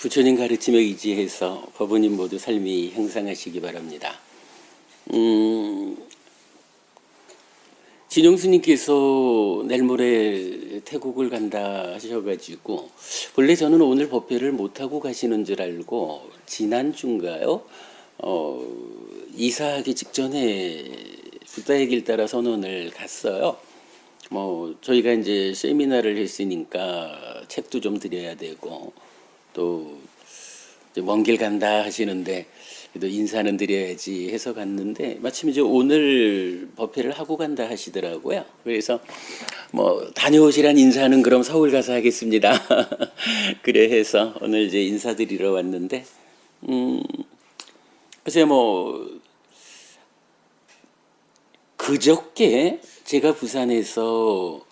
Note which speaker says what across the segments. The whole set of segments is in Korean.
Speaker 1: 부처님 가르침에 의지해서 법원님 모두 삶이 향상하시기 바랍니다. 진용 스님께서 내일 모레 태국을 간다 하셔가지고 본래 저는 오늘 법회를 못하고 가시는 줄 알고 지난주인가요? 이사하기 직전에 부다의 길 따라 선원을 갔어요. 저희가 이제 세미나를 했으니까 책도 좀 드려야 되고 또 먼 길 간다 하시는데 그래도 인사는 드려야지 해서 갔는데 마침 이제 오늘 법회를 하고 간다 하시더라고요. 그래서 다녀오시란 인사는 그럼 서울 가서 하겠습니다. 그래 해서 오늘 이제 인사드리러 왔는데 글쎄 그저께 제가 부산에서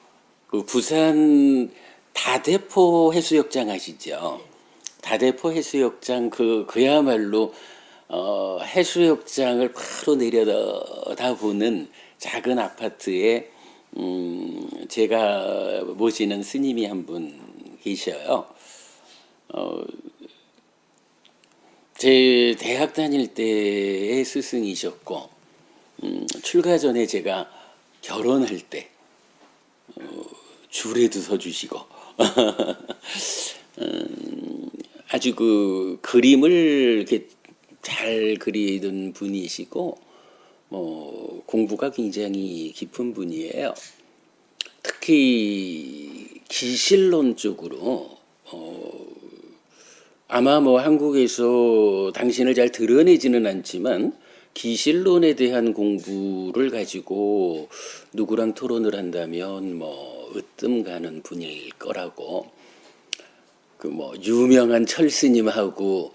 Speaker 1: 그 부산 다대포 해수욕장 아시죠? 다대포 해수욕장 그야말로 해수욕장을 바로 내려다보는 작은 아파트에 제가 모시는 스님이 한 분 계셔요. 제 대학 다닐 때의 스승이셨고 출가 전에 제가 결혼할 때 줄에도 서주시고 아주 그 그림을 이렇게 잘 그리던 분이시고 공부가 굉장히 깊은 분이에요. 특히 기실론 쪽으로 아마 한국에서 당신을 잘 드러내지는 않지만 기실론에 대한 공부를 가지고 누구랑 토론을 한다면 으뜸 가는 분일 거라고. 유명한 철스님하고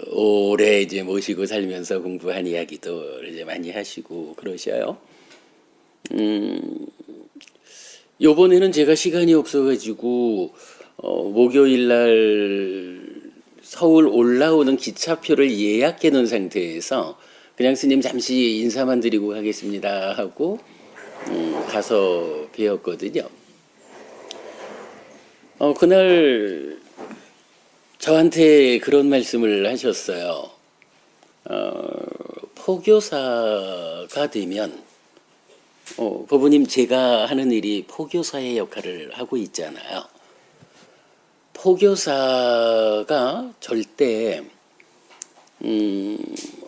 Speaker 1: 오래 이제 모시고 살면서 공부한 이야기도 이제 많이 하시고 그러셔요. 요번에는 제가 시간이 없어가지고 목요일 날 서울 올라오는 기차표를 예약해 놓은 상태에서 그냥 스님 잠시 인사만 드리고 가겠습니다 하고 가서 뵈었거든요. 그날 저한테 그런 말씀을 하셨어요. 포교사가 되면 법부님 제가 하는 일이 포교사의 역할을 하고 있잖아요. 포교사가 절대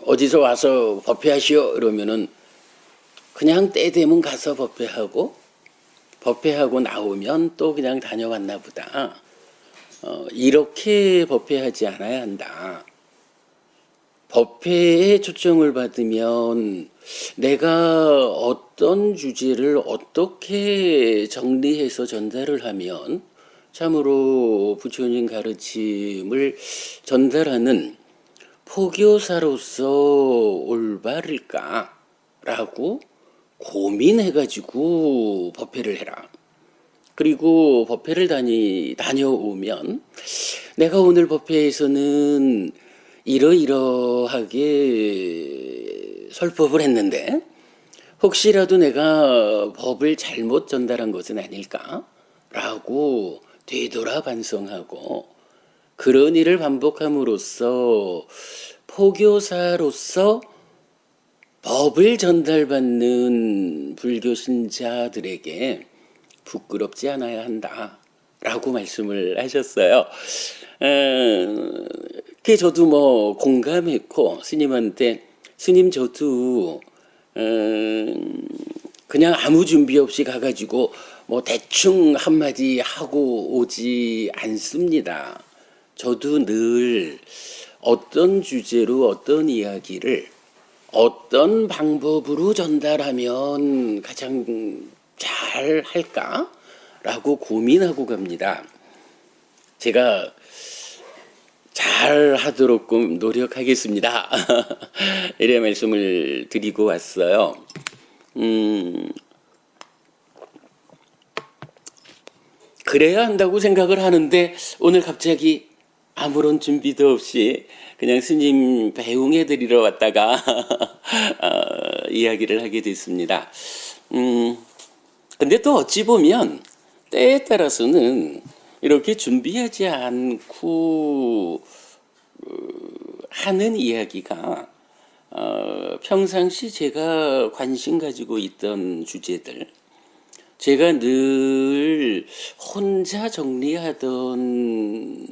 Speaker 1: 어디서 와서 법회하시오 이러면은 그냥 때 되면 가서 법회하고 나오면 또 그냥 다녀왔나 보다. 이렇게 법회하지 않아야 한다. 법회에 초청을 받으면 내가 어떤 주제를 어떻게 정리해서 전달을 하면 참으로 부처님 가르침을 전달하는 포교사로서 올바를까라고 고민해가지고 법회를 해라. 그리고 법회를 다녀오면 내가 오늘 법회에서는 이러이러하게 설법을 했는데 혹시라도 내가 법을 잘못 전달한 것은 아닐까라고 되돌아 반성하고 그런 일을 반복함으로써 포교사로서 법을 전달받는 불교 신자들에게 부끄럽지 않아야 한다라고 말씀을 하셨어요. 그게 저도 공감했고 스님한테 스님 저도 그냥 아무 준비 없이 가가지고 대충 한마디 하고 오지 않습니다. 저도 늘 어떤 주제로 어떤 이야기를 어떤 방법으로 전달하면 가장 잘 할까라고 고민하고 갑니다. 제가 잘 하도록 노력하겠습니다. 이래 말씀을 드리고 왔어요. 그래야 한다고 생각을 하는데 오늘 갑자기 아무런 준비도 없이 그냥 스님 배웅해 드리러 왔다가 이야기를 하게 됐습니다. 근데 또 어찌 보면 때에 따라서는 이렇게 준비하지 않고 하는 이야기가 평상시 제가 관심 가지고 있던 주제들, 제가 늘 혼자 정리하던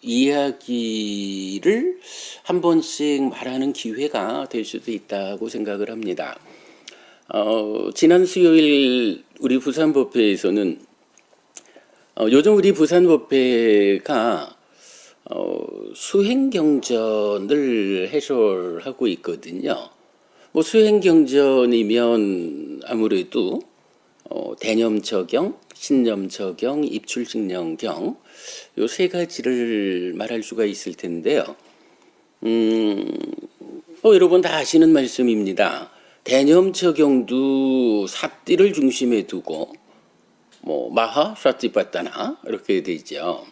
Speaker 1: 이야기를 한 번씩 말하는 기회가 될 수도 있다고 생각을 합니다. 지난 수요일 우리 부산법회에서는 요즘 우리 부산법회가 수행경전을 해설하고 있거든요. 뭐 수행경전이면 아무래도 대념처경, 신념처경, 입출식념경 요 세 가지를 말할 수가 있을 텐데요. 여러분 다 아시는 말씀입니다. 대념처경도 삽띠를 중심에 두고 마하, 사띠빠따나 이렇게 되죠.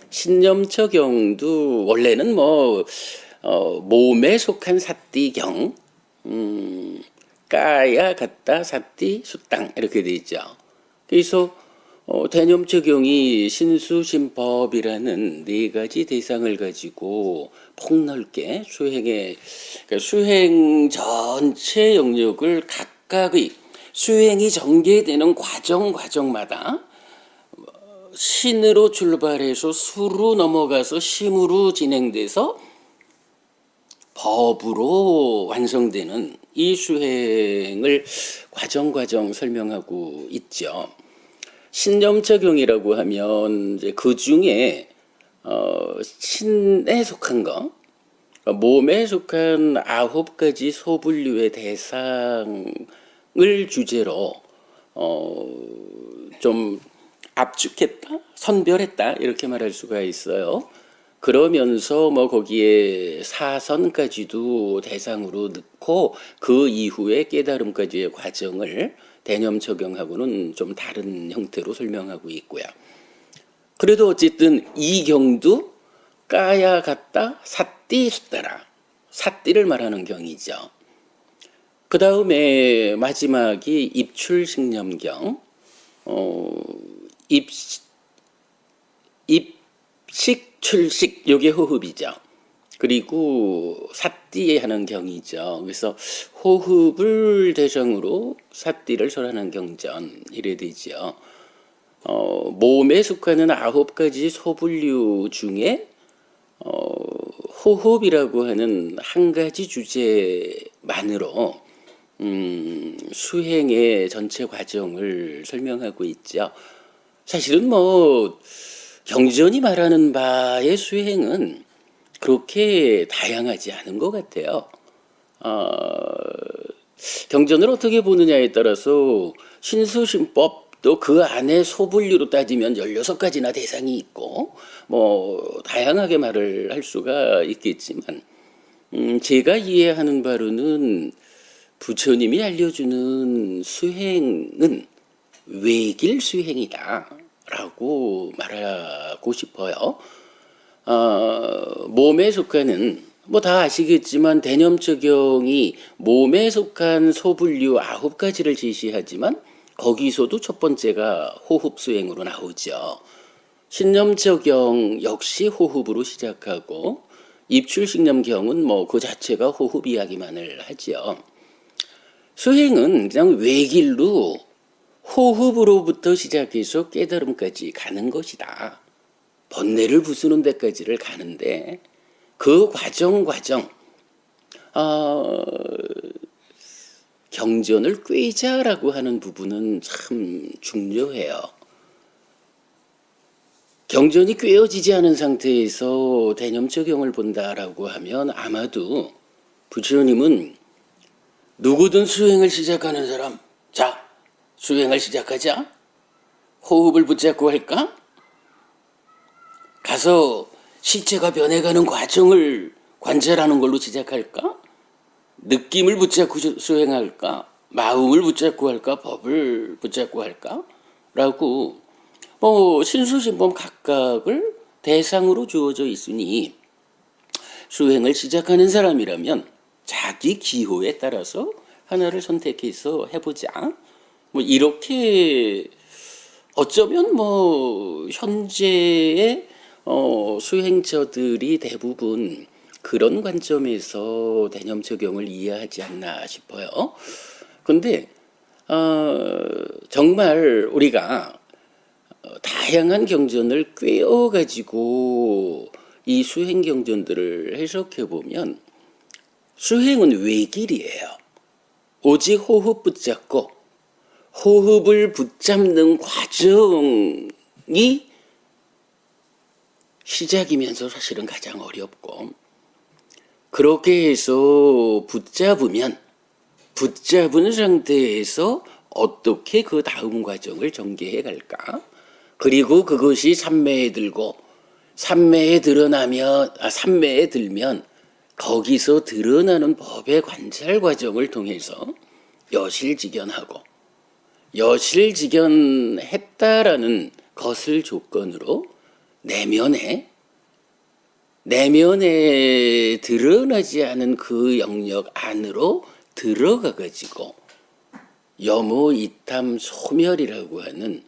Speaker 1: 신념처경도 원래는 몸에 속한 사띠경, 까야 갔다 사띠 수땅 이렇게 돼 있죠. 그래서 대념처경이 신수신법이라는 네 가지 대상을 가지고 폭넓게 그러니까 수행 전체 영역을 각각의 수행이 전개되는 과정마다 신으로 출발해서 수로 넘어가서 심으로 진행돼서 법으로 완성되는 이 수행을 과정 설명하고 있죠. 신념처경이라고 하면 이제 그 중에 신에 속한 거, 몸에 속한 9가지 소분류의 대상을 주제로 좀 압축했다, 선별했다 이렇게 말할 수가 있어요. 그러면서 거기에 사선까지도 대상으로 넣고 그 이후에 깨달음까지의 과정을 대념처경하고는 좀 다른 형태로 설명하고 있고요. 그래도 어쨌든 이 경도 까야 갔다 사띠 숫따라 사띠를 말하는 경이죠. 그 다음에 마지막이 입출식념경, 입식 출식 요게 호흡이죠. 그리고 사띠 하는 경이죠. 그래서 호흡을 대상으로 사띠를 설하는 경전 이래 되죠. 몸에 속하는 9가지 소분류 중에 호흡이라고 하는 한 가지 주제만으로 수행의 전체 과정을 설명하고 있죠. 사실은 경전이 말하는 바의 수행은 그렇게 다양하지 않은 것 같아요. 경전을 어떻게 보느냐에 따라서 신수신법, 그 안에 소분류로 따지면 16가지나 대상이 있고 다양하게 말을 할 수가 있겠지만 제가 이해하는 바로는 부처님이 알려주는 수행은 외길 수행이다 라고 말하고 싶어요. 몸에 속하는 다 아시겠지만 대념처경이 몸에 속한 소분류 9가지를 제시하지만 거기서도 첫 번째가 호흡 수행으로 나오죠. 신념처경 역시 호흡으로 시작하고 입출식념경은 그 자체가 호흡 이야기만을 하죠. 수행은 그냥 외길로 호흡으로부터 시작해서 깨달음까지 가는 것이다. 번뇌를 부수는 데까지를 가는데 그 과정 경전을 꿰자라고 하는 부분은 참 중요해요. 경전이 꿰어지지 않은 상태에서 대념처경을 본다라고 하면 아마도 부처님은 누구든 수행을 시작하는 사람, 자, 수행을 시작하자. 호흡을 붙잡고 할까? 가서 시체가 변해가는 과정을 관찰하는 걸로 시작할까? 느낌을 붙잡고 수행할까? 마음을 붙잡고 할까? 법을 붙잡고 할까? 라고 신수신법 각각을 대상으로 주어져 있으니 수행을 시작하는 사람이라면 자기 기호에 따라서 하나를 선택해서 해보자. 이렇게 어쩌면 뭐 현재의 수행자들이 대부분 그런 관점에서 대념 적용을 이해하지 않나 싶어요. 근데 정말 우리가 다양한 경전을 꿰어가지고 이 수행 경전들을 해석해 보면 수행은 외길이에요. 오직 호흡 붙잡고 호흡을 붙잡는 과정이 시작이면서 사실은 가장 어렵고, 그렇게 해서 붙잡은 상태에서 어떻게 그 다음 과정을 전개해 갈까? 그리고 그것이 삼매에 들고 삼매에 들면 거기서 드러나는 법의 관찰 과정을 통해서 여실직연하고, 여실직연했다라는 것을 조건으로 내면에 드러나지 않은 그 영역 안으로 들어가 가지고 여무 이탐 소멸이라고 하는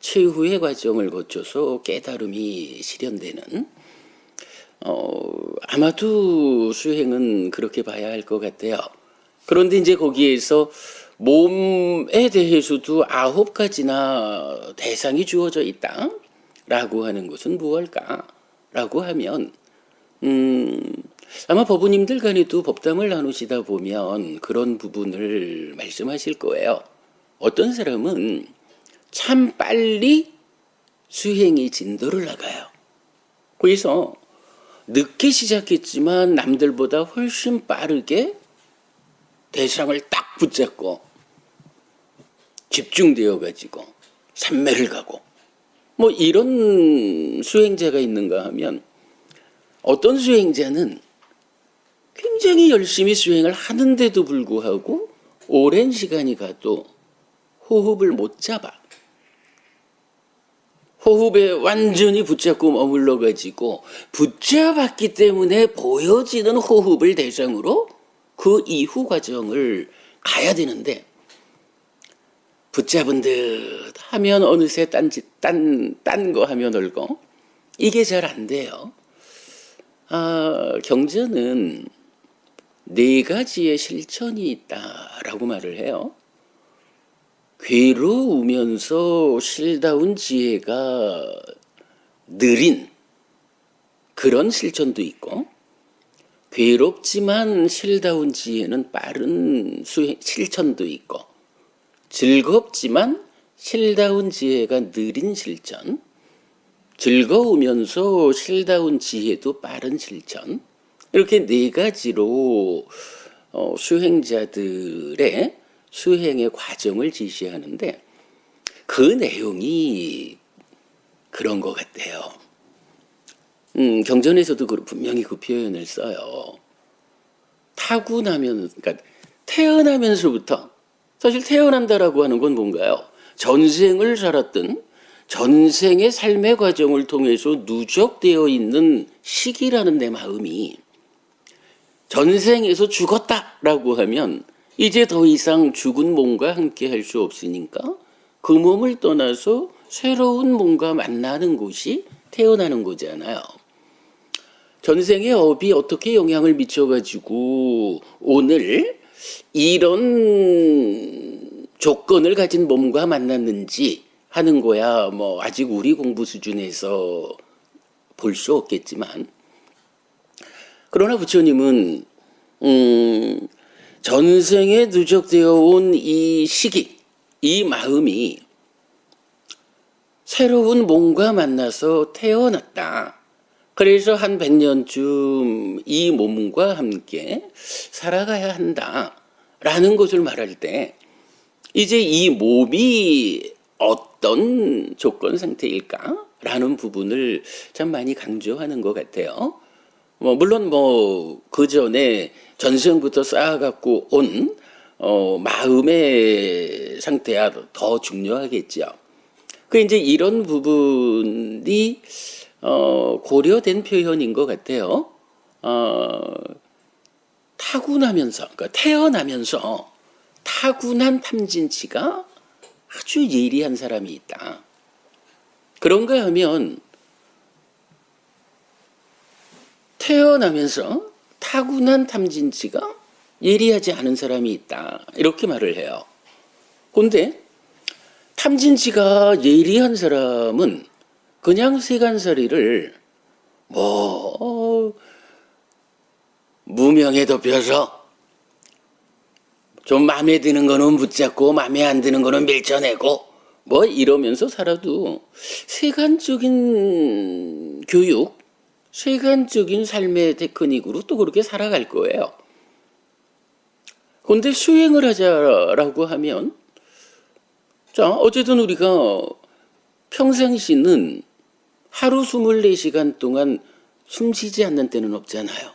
Speaker 1: 최후의 과정을 거쳐서 깨달음이 실현되는, 아마도 수행은 그렇게 봐야 할 것 같아요. 그런데 이제 거기에서 몸에 대해서도 9가지나 대상이 주어져 있다라고 하는 것은 무엇일까라고 하면, 아마 법부님들 간에도 법담을 나누시다 보면 그런 부분을 말씀하실 거예요. 어떤 사람은 참 빨리 수행이 진도를 나가요. 그래서 늦게 시작했지만 남들보다 훨씬 빠르게 대상을 딱 붙잡고 집중되어 가지고 삼매를 가고, 뭐 이런 수행자가 있는가 하면, 어떤 수행자는 굉장히 열심히 수행을 하는데도 불구하고 오랜 시간이 가도 호흡을 못 잡아. 호흡에 완전히 붙잡고 머물러 가지고 붙잡았기 때문에 보여지는 호흡을 대상으로 그 이후 과정을 가야 되는데, 붙잡은 듯 하면 어느새 딴 거 하면 얼고, 이게 잘 안 돼요. 경전은 4가지의 실천이 있다라고 말을 해요. 괴로우면서 실다운 지혜가 느린 그런 실천도 있고, 괴롭지만 실다운 지혜는 빠른 실천도 있고, 즐겁지만 실다운 지혜가 느린 실천, 즐거우면서 실다운 지혜도 빠른 실천, 이렇게 4가지로 수행자들의 수행의 과정을 지시하는데, 그 내용이 그런 것 같아요. 경전에서도 분명히 그 표현을 써요. 그러니까 태어나면서부터, 사실 태어난다라고 하는 건 뭔가요? 전생을 살았던 전생의 삶의 과정을 통해서 누적되어 있는 시기라는 내 마음이, 전생에서 죽었다라고 하면 이제 더 이상 죽은 몸과 함께 할 수 없으니까 그 몸을 떠나서 새로운 몸과 만나는 곳이 태어나는 거잖아요. 전생의 업이 어떻게 영향을 미쳐가지고 오늘 이런 조건을 가진 몸과 만났는지 하는 거야 뭐 아직 우리 공부 수준에서 볼 수 없겠지만, 그러나 부처님은 전생에 누적되어 온 이 시기, 이 마음이 새로운 몸과 만나서 태어났다. 그래서 한 100년쯤 이 몸과 함께 살아가야 한다라는 것을 말할 때, 이제 이 몸이 어떤 조건 상태일까라는 부분을 참 많이 강조하는 것 같아요. 물론 그 전에 전생부터 쌓아갖고 온 마음의 상태야 더 중요하겠죠. 그 이제 이런 부분이 고려된 표현인 것 같아요. 그러니까 태어나면서 타고난 탐진치가 아주 예리한 사람이 있다. 그런가 하면 태어나면서 타고난 탐진치가 예리하지 않은 사람이 있다. 이렇게 말을 해요. 그런데 탐진치가 예리한 사람은 그냥 세간살이를 무명에 덮여서 좀 마음에 드는 거는 붙잡고 마음에 안 드는 거는 밀쳐내고 이러면서 살아도 세간적인 교육, 세간적인 삶의 테크닉으로 또 그렇게 살아갈 거예요. 그런데 수행을 하자라고 하면 자, 어쨌든 우리가 평상시는 하루 24시간 동안 숨 쉬지 않는 때는 없잖아요.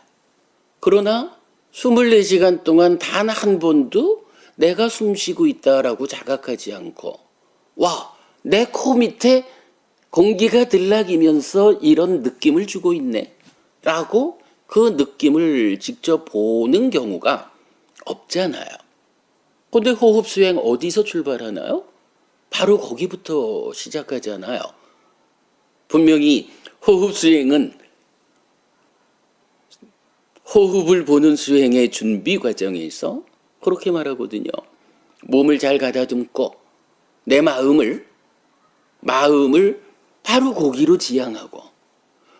Speaker 1: 그러나 24시간 동안 단 한 번도 내가 숨 쉬고 있다라고 자각하지 않고 내 코 밑에 공기가 들락이면서 이런 느낌을 주고 있네 라고 그 느낌을 직접 보는 경우가 없잖아요. 근데 호흡 수행 어디서 출발하나요? 바로 거기부터 시작하잖아요. 분명히 호흡 수행은 호흡을 보는 수행의 준비 과정에서 그렇게 말하거든요. 몸을 잘 가다듬고 내 마음을 바로 거기로 지향하고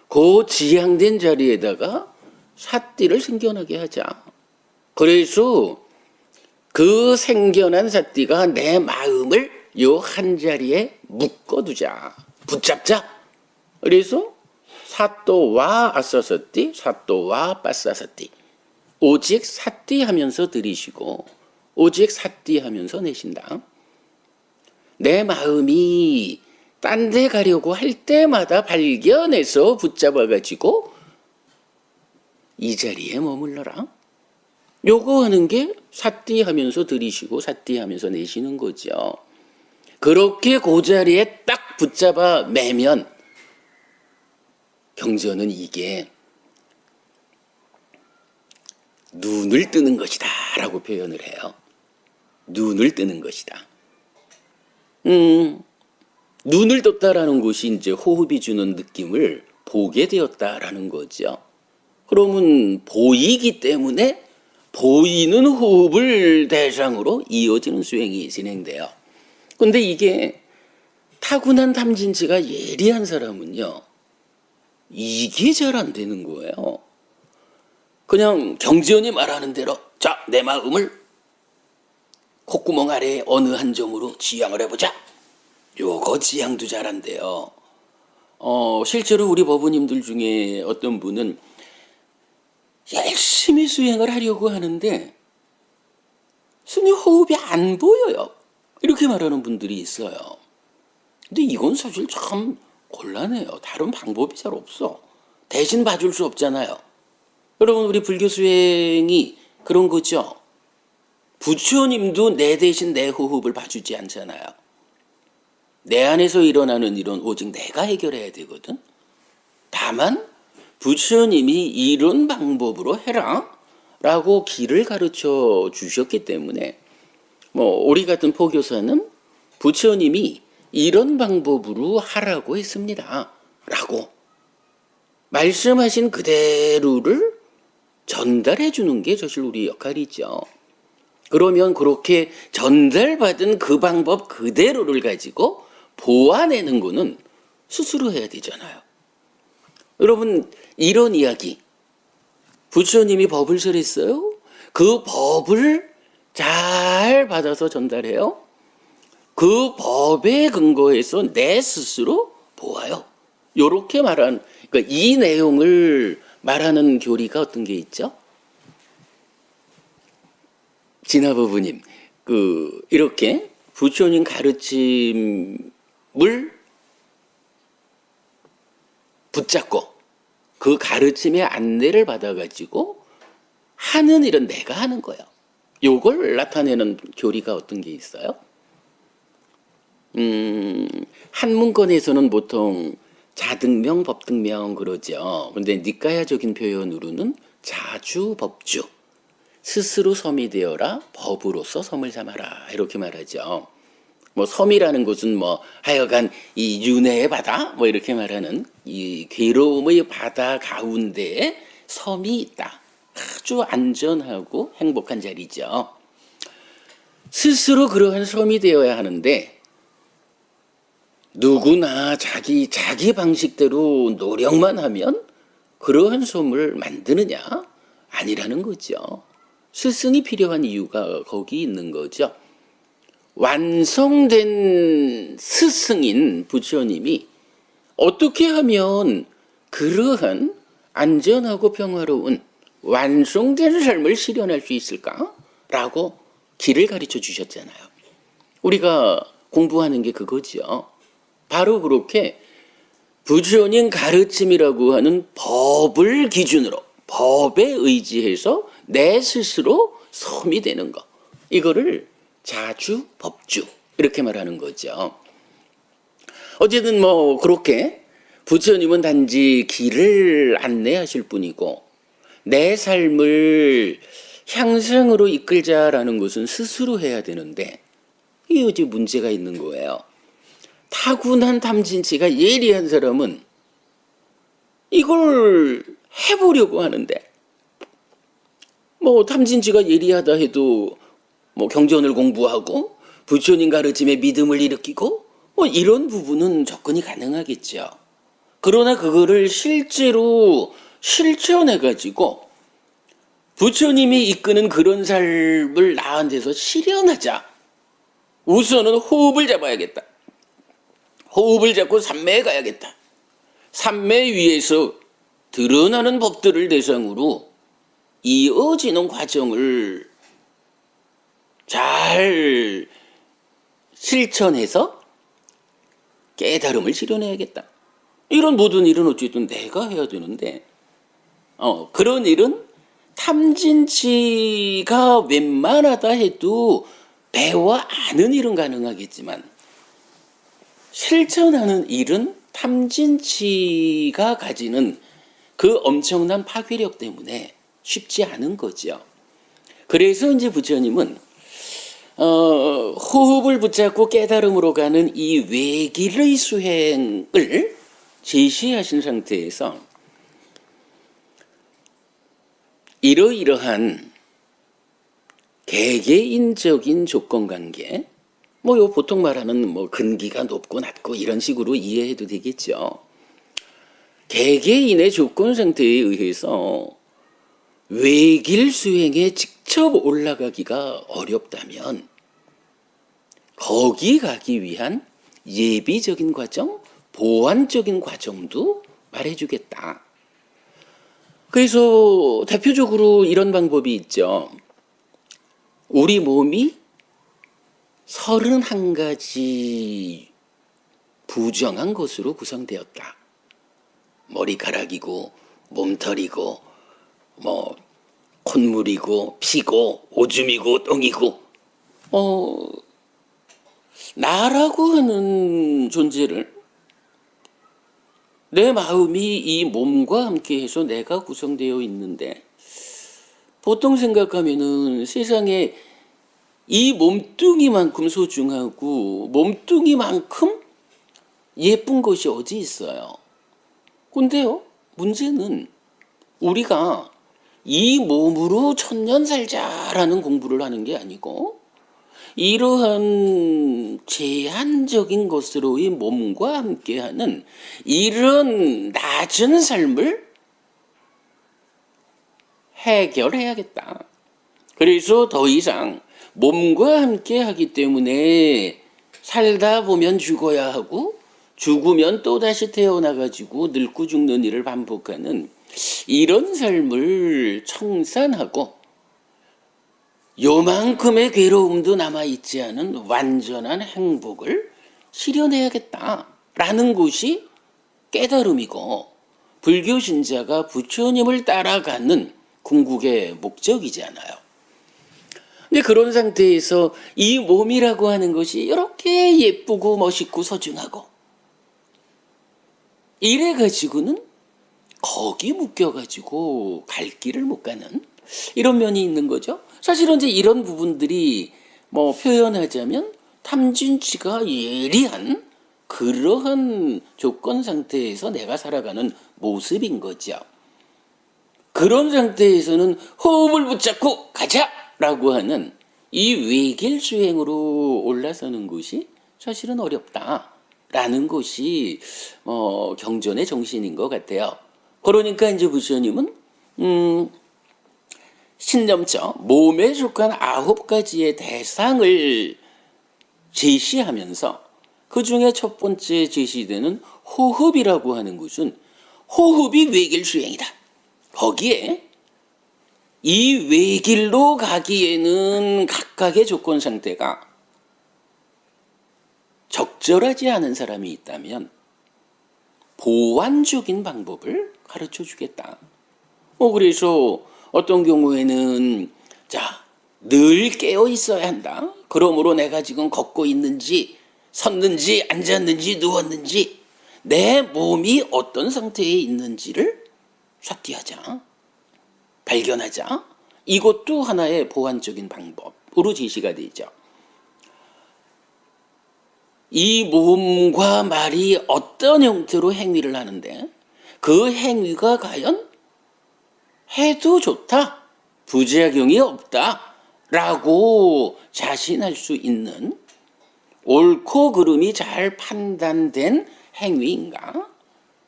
Speaker 1: 그 지향된 자리에다가 삿띠를 생겨나게 하자. 그래서 그 생겨난 삿띠가 내 마음을 요 한 자리에 묶어두자. 붙잡자. 그래서 사또와 아싸사띠, 사또와 빠싸사띠. 오직 사띠 하면서 들이쉬고 오직 사띠 하면서 내쉰다. 내 마음이 딴 데 가려고 할 때마다 발견해서 붙잡아가지고 이 자리에 머물러라. 요거 하는 게 사띠 하면서 들이쉬고 사띠 하면서 내쉬는 거죠. 그렇게 그 자리에 딱 붙잡아 매면 경전은 이게 눈을 뜨는 것이다 라고 표현을 해요. 눈을 뜨는 것이다. 눈을 떴다라는 것이 이제 호흡이 주는 느낌을 보게 되었다라는 거죠. 그러면 보이기 때문에 보이는 호흡을 대상으로 이어지는 수행이 진행돼요. 근데 이게 타고난 탐진치가 예리한 사람은요, 이게 잘 안 되는 거예요. 그냥 경지연이 말하는 대로 자, 내 마음을 콧구멍 아래에 어느 한 점으로 지향을 해보자. 요거 지향도 잘 안 돼요. 실제로 우리 법우님들 중에 어떤 분은 열심히 수행을 하려고 하는데 스님 호흡이 안 보여요. 이렇게 말하는 분들이 있어요. 근데 이건 사실 참 곤란해요. 다른 방법이 잘 없어. 대신 봐줄 수 없잖아요. 여러분, 우리 불교 수행이 그런 거죠. 부처님도 내 대신 내 호흡을 봐주지 않잖아요. 내 안에서 일어나는 일은 오직 내가 해결해야 되거든. 다만 부처님이 이런 방법으로 해라 라고 길을 가르쳐 주셨기 때문에 우리 같은 포교사는 부처님이 이런 방법으로 하라고 했습니다 라고 말씀하신 그대로를 전달해 주는 게 사실 우리 역할이죠. 그러면 그렇게 전달받은 그 방법 그대로를 가지고 보완해내는 거는 스스로 해야 되잖아요. 여러분, 이런 이야기, 부처님이 법을 설했어요. 그 법을 잘 받아서 전달해요. 그 법에 근거해서 내 스스로 보아요. 이렇게 말한, 그러니까 이 내용을 말하는 교리가 어떤 게 있죠? 진화부부님, 이렇게 부처님 가르침을 붙잡고 그 가르침의 안내를 받아가지고 하는 일은 내가 하는 거예요. 요걸 나타내는 교리가 어떤 게 있어요? 한문권에서는 보통 자등명, 법등명 그러죠. 근데 니까야적인 표현으로는 자주, 법주, 스스로 섬이 되어라, 법으로서 섬을 삼아라 이렇게 말하죠. 뭐 섬이라는 것은 뭐 하여간 이 윤회의 바다 뭐 이렇게 말하는 이 괴로움의 바다 가운데에 섬이 있다. 아주 안전하고 행복한 자리죠. 스스로 그러한 섬이 되어야 하는데 누구나 자기 방식대로 노력만 하면 그러한 섬을 만드느냐? 아니라는 거죠. 스승이 필요한 이유가 거기 있는 거죠. 완성된 스승인 부처님이 어떻게 하면 그러한 안전하고 평화로운 완성된 삶을 실현할 수 있을까? 라고 길을 가르쳐 주셨잖아요. 우리가 공부하는 게 그거죠. 바로 그렇게 부처님 가르침이라고 하는 법을 기준으로, 법에 의지해서 내 스스로 섬이 되는 거. 이거를 자주, 법주 이렇게 말하는 거죠. 어쨌든 뭐 그렇게 부처님은 단지 길을 안내하실 뿐이고 내 삶을 향상으로 이끌자라는 것은 스스로 해야 되는데 이게 어찌 문제가 있는 거예요. 타고난 탐진치가 예리한 사람은 이걸 해보려고 하는데 뭐 탐진치가 예리하다 해도 뭐 경전을 공부하고 부처님 가르침에 믿음을 일으키고 뭐 이런 부분은 접근이 가능하겠죠. 그러나 그거를 실제로 실천해가지고 부처님이 이끄는 그런 삶을 나한테서 실현하자. 우선은 호흡을 잡아야겠다. 호흡을 잡고 삼매에 가야겠다. 삼매 위에서 드러나는 법들을 대상으로 이어지는 과정을 잘 실천해서 깨달음을 실현해야겠다. 이런 모든 일은 어쨌든 내가 해야 되는데 그런 일은 탐진치가 웬만하다 해도 배워 아는 일은 가능하겠지만 실천하는 일은 탐진치가 가지는 그 엄청난 파괴력 때문에 쉽지 않은 거죠. 그래서 이제 부처님은 호흡을 붙잡고 깨달음으로 가는 이 외길의 수행을 제시하신 상태에서 이러이러한 개개인적인 조건관계, 뭐 요 보통 말하는 뭐 근기가 높고 낮고 이런 식으로 이해해도 되겠죠. 개개인의 조건 상태에 의해서 외길 수행에 직접 올라가기가 어렵다면 거기 가기 위한 예비적인 과정, 보완적인 과정도 말해주겠다. 그래서 대표적으로 이런 방법이 있죠. 우리 몸이 31가지 부정한 것으로 구성되었다. 머리카락이고 몸털이고 뭐 콧물이고 피고 오줌이고 똥이고 나라고 하는 존재를 내 마음이 이 몸과 함께해서 내가 구성되어 있는데 보통 생각하면은 세상에 이 몸뚱이만큼 소중하고 몸뚱이만큼 예쁜 것이 어디 있어요? 근데요, 문제는 우리가 이 몸으로 천년 살자라는 공부를 하는 게 아니고 이러한 제한적인 것으로의 몸과 함께하는 이런 낮은 삶을 해결해야겠다. 그래서 더 이상 몸과 함께하기 때문에 살다 보면 죽어야 하고 죽으면 또다시 태어나가지고 늙고 죽는 일을 반복하는 이런 삶을 청산하고 요만큼의 괴로움도 남아있지 않은 완전한 행복을 실현해야겠다라는 것이 깨달음이고 불교 신자가 부처님을 따라가는 궁극의 목적이잖아요. 근데 그런 상태에서 이 몸이라고 하는 것이 이렇게 예쁘고 멋있고 소중하고 이래가지고는 거기 묶여가지고 갈 길을 못 가는 이런 면이 있는 거죠. 사실은 이제 이런 부분들이 뭐 표현하자면 탐진치가 예리한 그러한 조건 상태에서 내가 살아가는 모습인 거죠. 그런 상태에서는 호흡을 붙잡고 가자라고 하는 이 외길 수행으로 올라서는 것이 사실은 어렵다라는 것이 경전의 정신인 것 같아요. 그러니까 이제 부처님은 신념처 몸에 속한 9가지의 대상을 제시하면서 그 중에 첫 번째 제시되는 호흡이라고 하는 것은 호흡이 외길 수행이다. 거기에 이 외길로 가기에는 각각의 조건 상태가 적절하지 않은 사람이 있다면 보완적인 방법을 가르쳐 주겠다. 그래서 어떤 경우에는 늘 깨어 있어야 한다. 그러므로 내가 지금 걷고 있는지 섰는지 앉았는지 누웠는지 내 몸이 어떤 상태에 있는지를 삭제하자. 발견하자. 이것도 하나의 보완적인 방법으로 제시가 되죠. 이 몸과 말이 어떤 형태로 행위를 하는데 그 행위가 과연 해도 좋다, 부작용이 없다 라고 자신할 수 있는 옳고 그름이 잘 판단된 행위인가?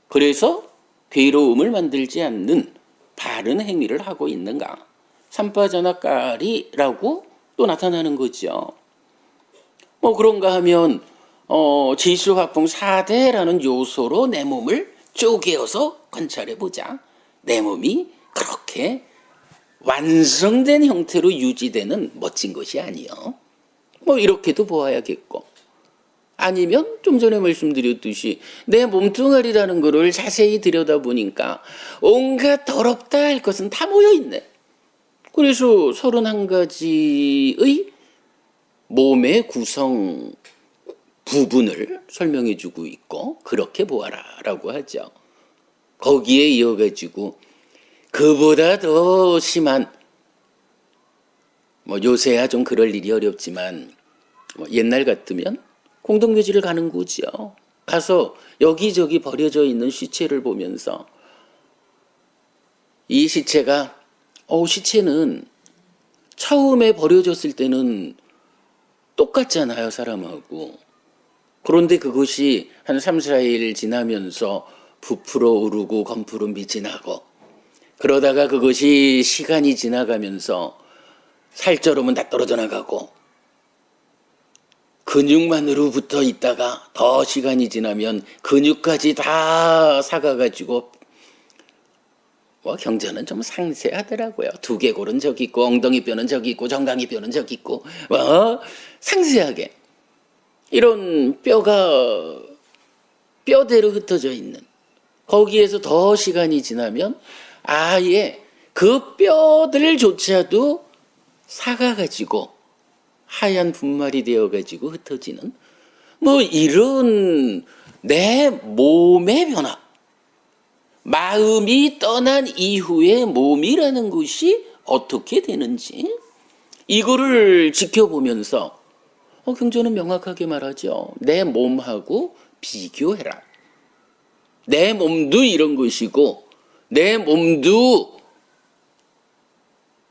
Speaker 1: 그래서 괴로움을 만들지 않는 바른 행위를 하고 있는가? 삼파자나까리라고 또 나타나는 거죠. 그런가 하면 지수화풍 4대라는 요소로 내 몸을 쪼개어서 관찰해 보자. 내 몸이 그렇게 완성된 형태로 유지되는 멋진 것이 아니요. 이렇게도 보아야겠고, 아니면 좀 전에 말씀드렸듯이 내 몸뚱아리라는 거를 자세히 들여다보니까 온갖 더럽다 할 것은 다 모여있네. 그래서 31가지의 몸의 구성 부분을 설명해주고 있고 그렇게 보아라 라고 하죠. 거기에 이어가지고 그보다 더 심한, 요새야 좀 그럴 일이 어렵지만 옛날 같으면 공동묘지를 가는 거죠. 가서 여기저기 버려져 있는 시체를 보면서 이 시체가 시체는 처음에 버려졌을 때는 똑같잖아요, 사람하고. 그런데 그것이 한 3, 4일 지나면서 부풀어 오르고 검푸름빛이 나고, 그러다가 그것이 시간이 지나가면서 살쪄름은 다 떨어져 나가고 근육만으로 붙어 있다가 더 시간이 지나면 근육까지 다 사가가지고 경전은 좀 상세하더라고요. 두개골은 저기 있고 엉덩이뼈는 저기 있고 정강이뼈는 저기 있고 상세하게 이런 뼈가 뼈대로 흩어져 있는, 거기에서 더 시간이 지나면 아예 그 뼈들조차도 사가가지고 하얀 분말이 되어가지고 흩어지는 이런 내 몸의 변화, 마음이 떠난 이후의 몸이라는 것이 어떻게 되는지 이거를 지켜보면서 경전은 명확하게 말하죠. 내 몸하고 비교해라. 내 몸도 이런 것이고 내 몸도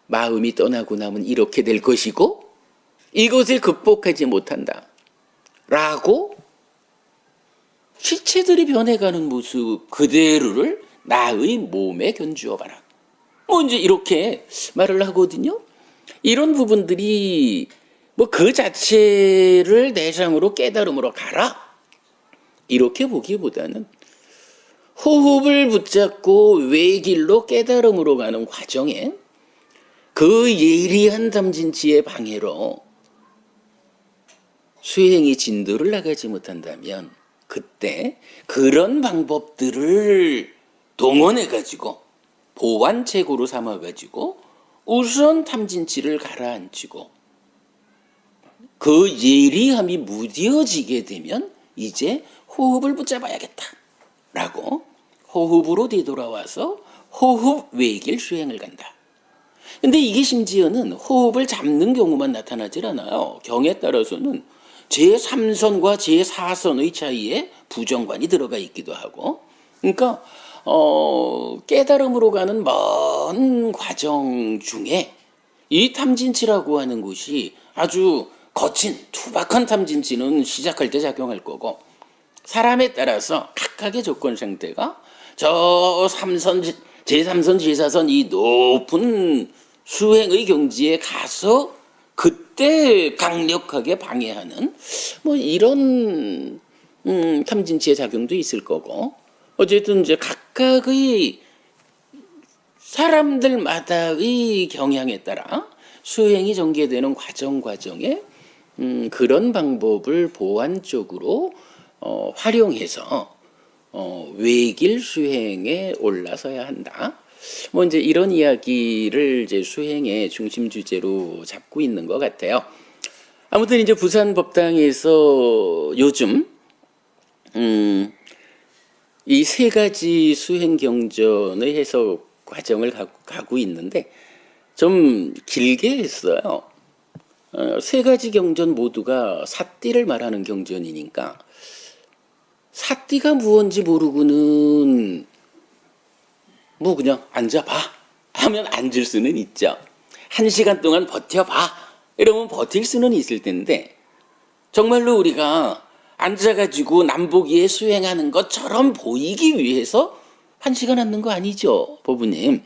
Speaker 1: 마음이 떠나고 나면 이렇게 될 것이고 이것을 극복하지 못한다 라고 시체들이 변해가는 모습 그대로를 나의 몸에 견주어 봐라. 이제 이렇게 말을 하거든요. 이런 부분들이 그 자체를 내상으로 깨달음으로 가라 이렇게 보기보다는 호흡을 붙잡고 외길로 깨달음으로 가는 과정에 그 예리한 탐진치의 방해로 수행이 진도를 나가지 못한다면 그때 그런 방법들을 동원해가지고 보완책으로 삼아가지고 우선 탐진치를 가라앉히고 그 예리함이 무뎌지게 되면 이제 호흡을 붙잡아야겠다 라고 호흡으로 되돌아와서 호흡 외길 수행을 간다. 근데 이게 심지어는 호흡을 잡는 경우만 나타나질 않아요. 경에 따라서는 제3선과 제4선의 차이에 부정관이 들어가 있기도 하고, 그러니까 깨달음으로 가는 먼 과정 중에 이 탐진치라고 하는 것이 아주 거친 투박한 탐진치는 시작할 때 작용할 거고, 사람에 따라서 각각의 조건 상태가 저 제3선, 제4선 이 높은 수행의 경지에 가서 그때 강력하게 방해하는 뭐 이런 탐진치의 작용도 있을 거고, 어쨌든 이제 각각의 사람들마다의 경향에 따라 수행이 전개되는 과정에 그런 방법을 보완적으로 활용해서 외길 수행에 올라서야 한다. 뭐 이제 이런 이야기를 이제 수행의 중심 주제로 잡고 있는 것 같아요. 아무튼 이제 부산 법당에서 요즘 이 세 가지 수행 경전의 해석 과정을 가고 있는데 좀 길게 했어요. 세 가지 경전 모두가 사띠를 말하는 경전이니까 사띠가 무언지 모르고는 뭐 그냥 앉아봐 하면 앉을 수는 있죠. 1시간 동안 버텨봐 이러면 버틸 수는 있을 텐데, 정말로 우리가 앉아가지고 남보기에 수행하는 것처럼 보이기 위해서 1시간 앉는 거 아니죠, 법부님.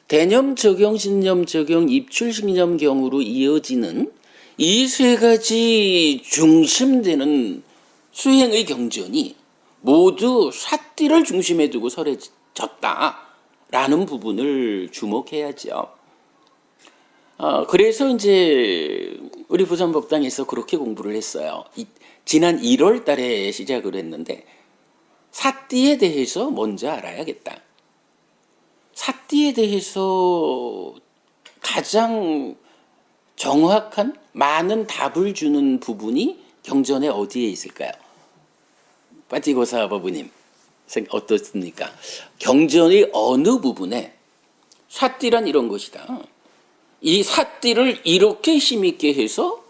Speaker 1: 대념 적용, 신념 적용, 입출 신념경으로 이어지는 이 세 가지 중심되는 수행의 경전이 모두 사띠를 중심에 두고 설해졌다라는 부분을 주목해야죠. 그래서 이제 우리 부산법당에서 그렇게 공부를 했어요. 지난 1월 달에 시작을 했는데 사띠에 대해서 먼저 알아야겠다. 사띠에 대해서 가장 정확한 많은 답을 주는 부분이 경전에 어디에 있을까요? 빠지고사 법부님 어떻습니까? 경전의 어느 부분에 사띠란 이런 것이다, 이 사띠를 이렇게 힘있게 해서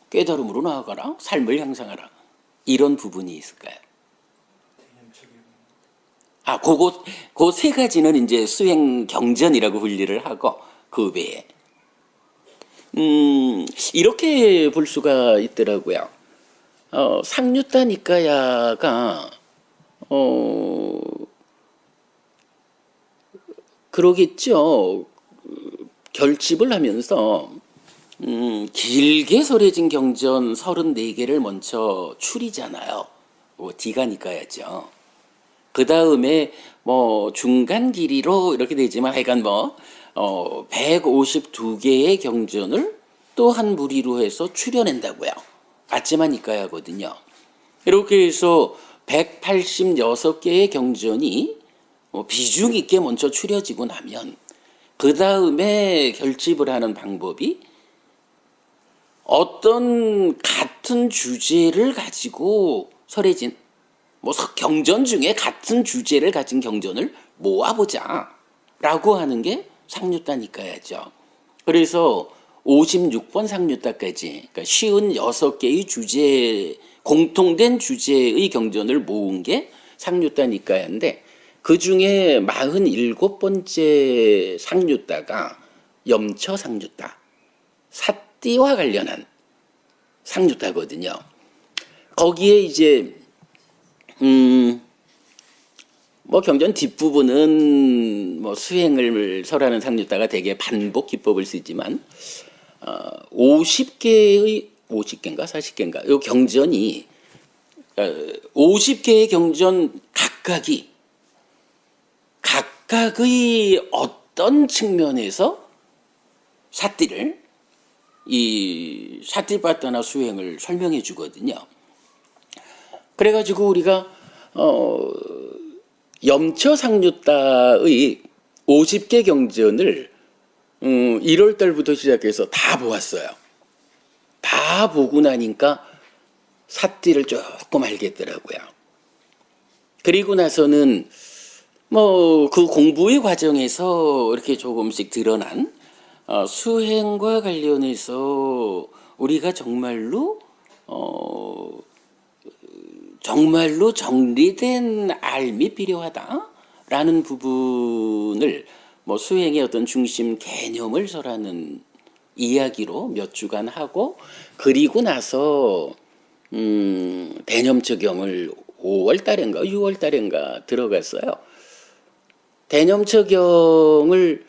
Speaker 1: 깨달음으로 나아가라, 삶을 향상하라, 이런 부분이 있을까요? 그 세 가지는 이제 수행 경전이라고 분류를 하고, 그 외에 이렇게 볼 수가 있더라고요. 상류타 니까야가 그러겠죠. 결집을 하면서 길게 설해진 경전 34개를 먼저 추리잖아요. 디가니까야죠. 그 다음에 뭐 중간 길이로 이렇게 되지만 하여간 152개의 경전을 또 한 무리로 해서 추려낸다고요. 아찌마니까야거든요. 이렇게 해서 186개의 경전이 비중 있게 먼저 추려지고 나면 그 다음에 결집을 하는 방법이 어떤 같은 주제를 가지고 설해진 경전 중에 같은 주제를 가진 경전을 모아보자 라고 하는 게 상류따니까야죠. 그래서 56번 상류따까지, 그러니까 56개의 주제, 공통된 주제의 경전을 모은 게 상류따니까야인데, 그 중에 47번째 상류따가 염처 상류따, 사띠와 관련한 상류따거든요. 거기에 이제 경전 뒷부분은 수행을 설하는 상류따가 대개 반복 기법을 쓰지만 50개인가 40개인가 이 경전이 50개의 경전 각각의 어떤 측면에서 사띠를 이 사띠빠따나 수행을 설명해 주거든요. 그래가지고 우리가 염처 상류따의 50개 경전을 1월 달부터 시작해서 다 보았어요. 다 보고 나니까 사띠를 조금 알겠더라고요. 그리고 나서는 그 공부의 과정에서 이렇게 조금씩 드러난 수행과 관련해서 우리가 정말로 정리된 알미 필요하다라는 부분을 뭐 수행의 어떤 중심 개념을 설하는 이야기로 몇 주간 하고, 그리고 나서 대념 적용을 5월 달인가 6월 달인가 들어갔어요. 대념 적용을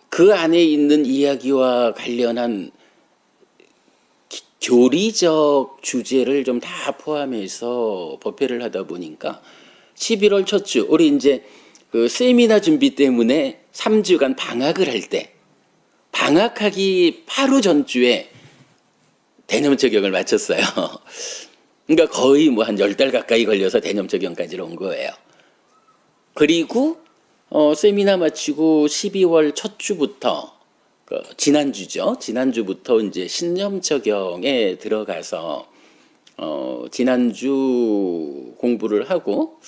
Speaker 1: 그 안에 있는 이야기와 관련한 교리적 주제를 좀 다 포함해서 법회를 하다 보니까 11월 첫 주, 우리 이제 그 세미나 준비 때문에 3주간 방학을 할 때, 방학하기 바로 전주에 대념 적용을 마쳤어요. 그러니까 거의 뭐 한 10달 가까이 걸려서 대념 적용까지 온 거예요. 그리고 세미나 마치고 12월 첫 주부터 지난주죠. 지난주부터 이제 신념 적용에 들어가서 지난주 공부를 하고,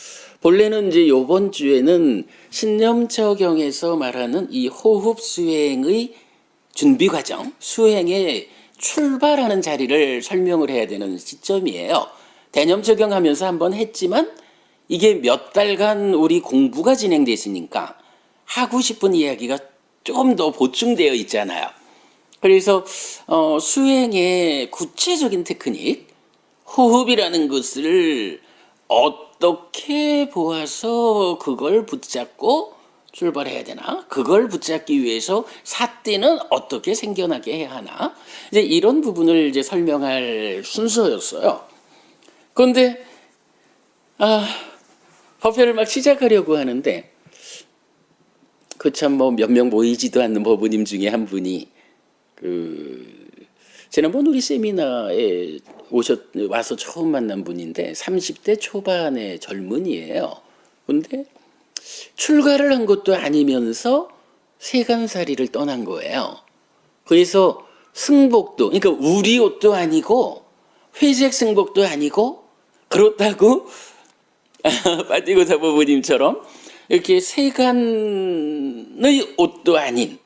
Speaker 1: 본래는 이제 요번 주에는 신념 적용에서 말하는 이 호흡 수행의 준비 과정, 수행에 출발하는 자리를 설명을 해야 되는 시점이에요. 대념 적용하면서 한번 했지만 이게 몇 달간 우리 공부가 진행됐으니까 하고 싶은 이야기가 조금 더 보충되어 있잖아요. 그래서 수행의 구체적인 테크닉, 호흡이라는 것을 어떻게 보아서 그걸 붙잡고 출발해야 되나? 그걸 붙잡기 위해서 사띠는 어떻게 생겨나게 해야 하나? 이제 이런 부분을 이제 설명할 순서였어요. 그런데 법회를 막 시작하려고 하는데, 그 참 뭐 몇 명 모이지도 않는 법우님 중에 한 분이 지난번 우리 세미나에 와서 처음 만난 분인데 30대 초반의 젊은이에요. 근데 출가를 한 것도 아니면서 세간살이를 떠난 거예요. 그래서 승복도, 그러니까 우리 옷도 아니고 회색 승복도 아니고, 그렇다고 빠지고사 법우님처럼 이렇게 세간의 옷도 아닌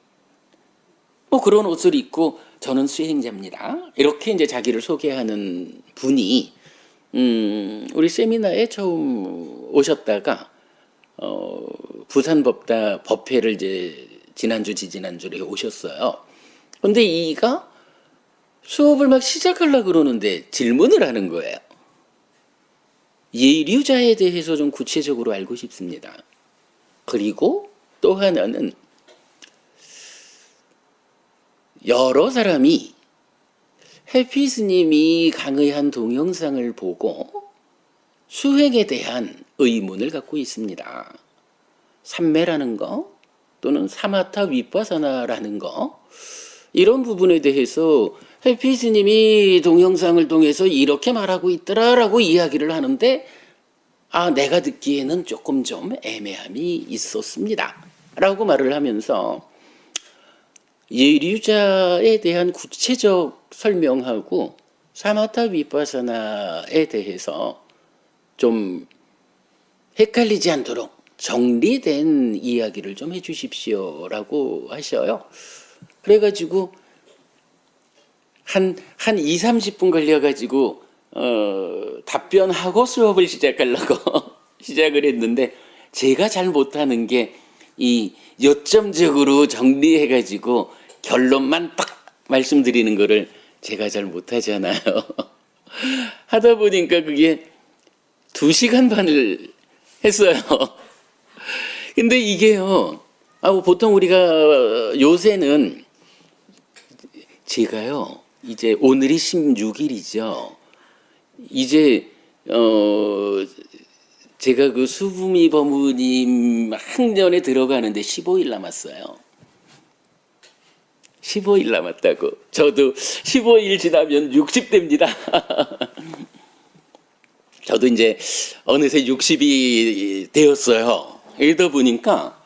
Speaker 1: 뭐 그런 옷을 입고 저는 수행자입니다, 이렇게 이제 자기를 소개하는 분이 우리 세미나에 처음 오셨다가 부산법다 법회를 이제 지난주에 오셨어요. 근데 이가 수업을 막 시작하려고 그러는데 질문을 하는 거예요. 예류자에 대해서 좀 구체적으로 알고 싶습니다. 그리고 또 하나는 여러 사람이 해피 스님이 강의한 동영상을 보고 수행에 대한 의문을 갖고 있습니다. 삼매라는 거 또는 사마타 위파사나라는 거, 이런 부분에 대해서 해피 스님이 동영상을 통해서 이렇게 말하고 있더라라고 이야기를 하는데, 내가 듣기에는 조금 좀 애매함이 있었습니다 라고 말을 하면서 예류자에 대한 구체적 설명하고 사마타 위파사나에 대해서 좀 헷갈리지 않도록 정리된 이야기를 좀 해주십시오 라고 하셔요. 그래가지고 한 2, 30분 걸려가지고 답변하고 수업을 시작하려고 시작을 했는데, 제가 잘 못하는 게 이 요점적으로 정리해가지고 결론만 딱 말씀드리는 거를 제가 잘 못하잖아요. 하다 보니까 그게 2시간 반을 했어요. 근데 이게요, 보통 우리가 요새는, 제가요 이제 오늘이 16일이죠. 이제 제가 그 수부미 법무님 학년에 들어가는데 15일 남았어요. 15일 남았다고. 저도 15일 지나면 60대입니다. 저도 이제 어느새 60이 되었어요. 이러다 보니까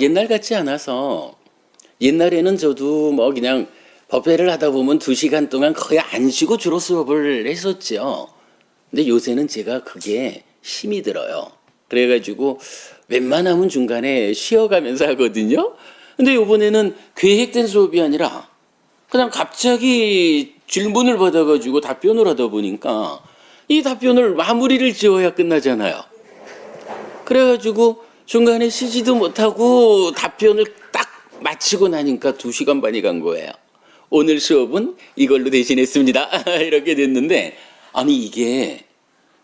Speaker 1: 옛날 같지 않아서, 옛날에는 저도 뭐 그냥 법회를 하다 보면 2시간 동안 거의 안 쉬고 주로 수업을 했었죠. 근데 요새는 제가 그게 힘이 들어요. 그래가지고 웬만하면 중간에 쉬어가면서 하거든요. 근데 이번에는 계획된 수업이 아니라 그냥 갑자기 질문을 받아가지고 답변을 하다 보니까 이 답변을 마무리를 지어야 끝나잖아요. 그래가지고 중간에 쉬지도 못하고 답변을 딱 마치고 나니까 2시간 반이 간 거예요. 오늘 수업은 이걸로 대신했습니다. 이렇게 됐는데, 아니 이게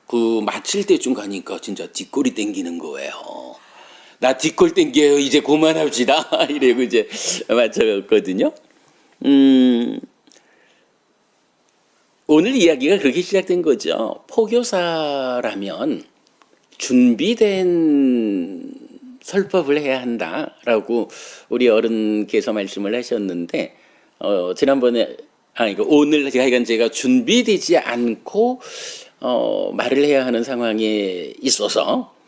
Speaker 1: 그 마칠 때쯤 가니까 진짜 뒷골이 땡기는 거예요. 나 뒷골 땡겨요. 이제 그만합시다. 이러고 이제 맞춰갔거든요. 오늘 이야기가 그렇게 시작된 거죠. 포교사라면 준비된 설법을 해야 한다라고 우리 어른께서 말씀을 하셨는데, 지난번에 오늘 제가 준비되지 않고 말을 해야 하는 상황에 있어서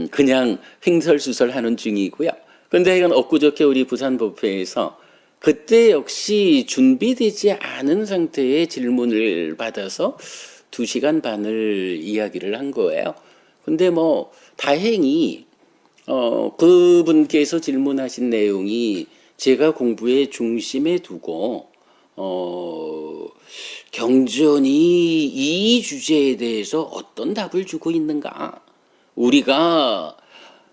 Speaker 1: 그냥 횡설수설하는 중이고요. 근데 이건 엊그저께 우리 부산법회에서 그때 역시 준비되지 않은 상태의 질문을 받아서 2시간 반을 이야기를 한 거예요. 근데 뭐 다행히 그분께서 질문하신 내용이 제가 공부의 중심에 두고 경전이 이 주제에 대해서 어떤 답을 주고 있는가, 우리가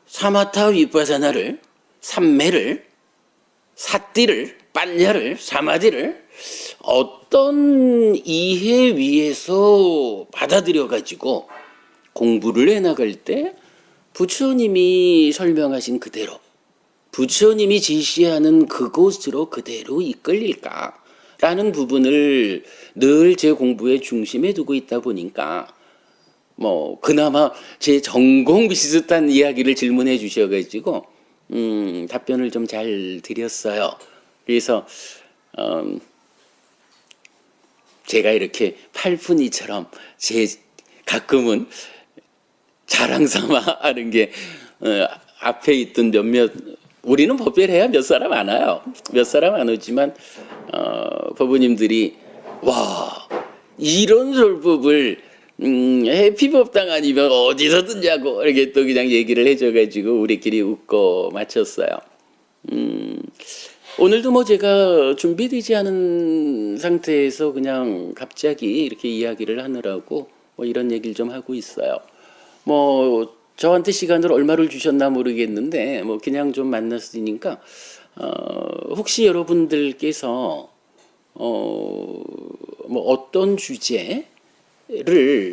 Speaker 1: 사마타 위파사나를, 삼매를, 사띠를, 빠냐를, 사마디를 어떤 이해 위에서 받아들여 가지고 공부를 해나갈 때 부처님이 설명하신 그대로, 부처님이 제시하는 그곳으로 그대로 이끌릴까라는 부분을 늘 제 공부의 중심에 두고 있다 보니까 뭐 그나마 제 전공 비슷한 이야기를 질문해 주셔가지고 답변을 좀 잘 드렸어요. 그래서 제가 이렇게 팔푼이처럼 가끔은 자랑 삼아 하는 게 앞에 있던 몇몇, 우리는 법회를 해야 몇 사람 안 와요. 몇 사람 안 오지만 법부님들이 와 이런 설법을 해피법당 아니면 어디서 듣냐고 이렇게 또 그냥 얘기를 해줘가지고 우리끼리 웃고 마쳤어요. 오늘도 뭐 제가 준비되지 않은 상태에서 그냥 갑자기 이렇게 이야기를 하느라고 뭐 이런 얘기를 좀 하고 있어요. 뭐 저한테 시간을 얼마를 주셨나 모르겠는데 뭐 그냥 좀 만났으니까 혹시 여러분들께서 뭐 어떤 주제를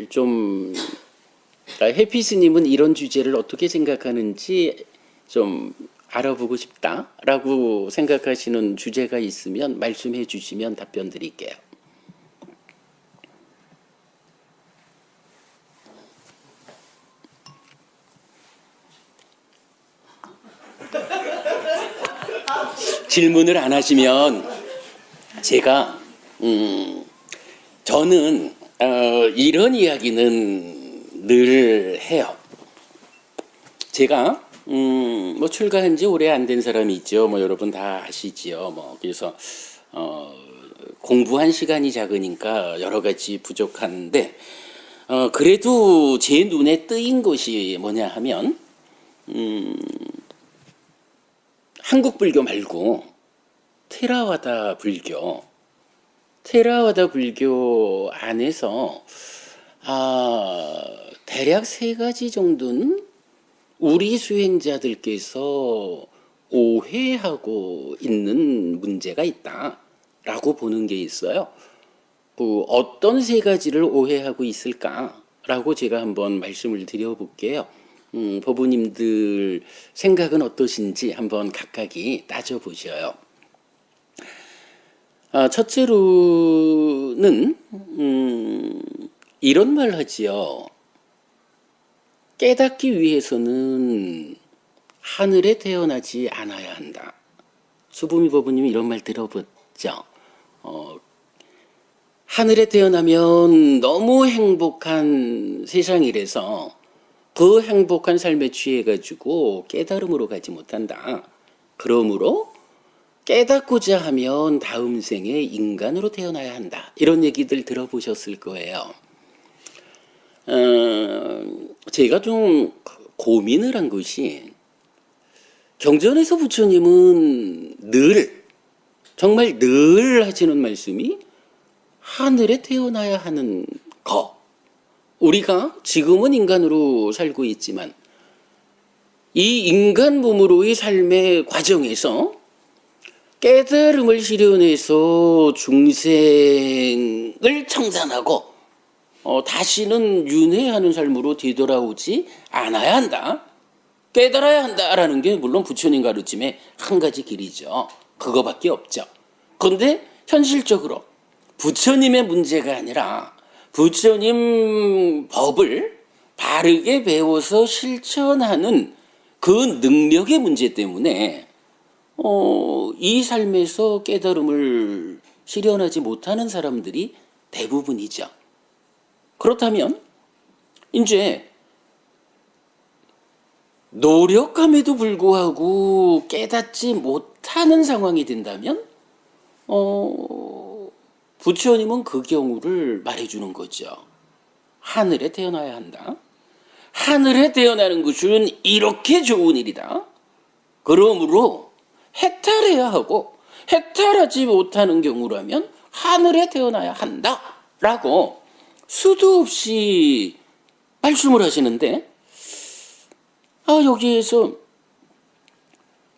Speaker 1: 좀 해피 스님은 이런 주제를 어떻게 생각하는지 좀 알아보고 싶다라고 생각하시는 주제가 있으면 말씀해 주시면 답변 드릴게요. 질문을 안 하시면 제가 저는 이런 이야기는 늘 해요. 제가 뭐 출가한 지 오래 안 된 사람이 있죠. 뭐 여러분 다 아시지요. 뭐 그래서 공부한 시간이 작으니까 여러 가지 부족한데 그래도 제 눈에 뜨인 것이 뭐냐 하면 한국 불교 말고 테라와다 불교 안에서 대략 3가지 정도는 우리 수행자들께서 오해하고 있는 문제가 있다라고 보는 게 있어요. 그 어떤 3가지를 오해하고 있을까라고 제가 한번 말씀을 드려볼게요. 법부님들 생각은 어떠신지 한번 각각이 따져보셔요. 첫째로는 이런 말 하지요. 깨닫기 위해서는 하늘에 태어나지 않아야 한다. 수부미 법부님이 이런 말 들어봤죠. 하늘에 태어나면 너무 행복한 세상이라서 그 행복한 삶에 취해가지고 깨달음으로 가지 못한다. 그러므로 깨닫고자 하면 다음 생에 인간으로 태어나야 한다. 이런 얘기들 들어보셨을 거예요. 제가 좀 고민을 한 것이 경전에서 부처님은 늘, 정말 늘 하시는 말씀이 하늘에 태어나야 하는 거. 우리가 지금은 인간으로 살고 있지만 이 인간 몸으로의 삶의 과정에서 깨달음을 실현해서 중생을 청산하고 다시는 윤회하는 삶으로 되돌아오지 않아야 한다. 깨달아야 한다라는 게 물론 부처님 가르침의 한 가지 길이죠. 그거밖에 없죠. 그런데 현실적으로 부처님의 문제가 아니라 부처님 법을 바르게 배워서 실천하는 그 능력의 문제 때문에 이 삶에서 깨달음을 실현하지 못하는 사람들이 대부분이죠. 그렇다면 이제 노력함에도 불구하고 깨닫지 못하는 상황이 된다면 부처님은 그 경우를 말해주는 거죠. 하늘에 태어나야 한다. 하늘에 태어나는 것은 이렇게 좋은 일이다. 그러므로 해탈해야 하고 해탈하지 못하는 경우라면 하늘에 태어나야 한다. 라고 수도 없이 말씀을 하시는데 여기에서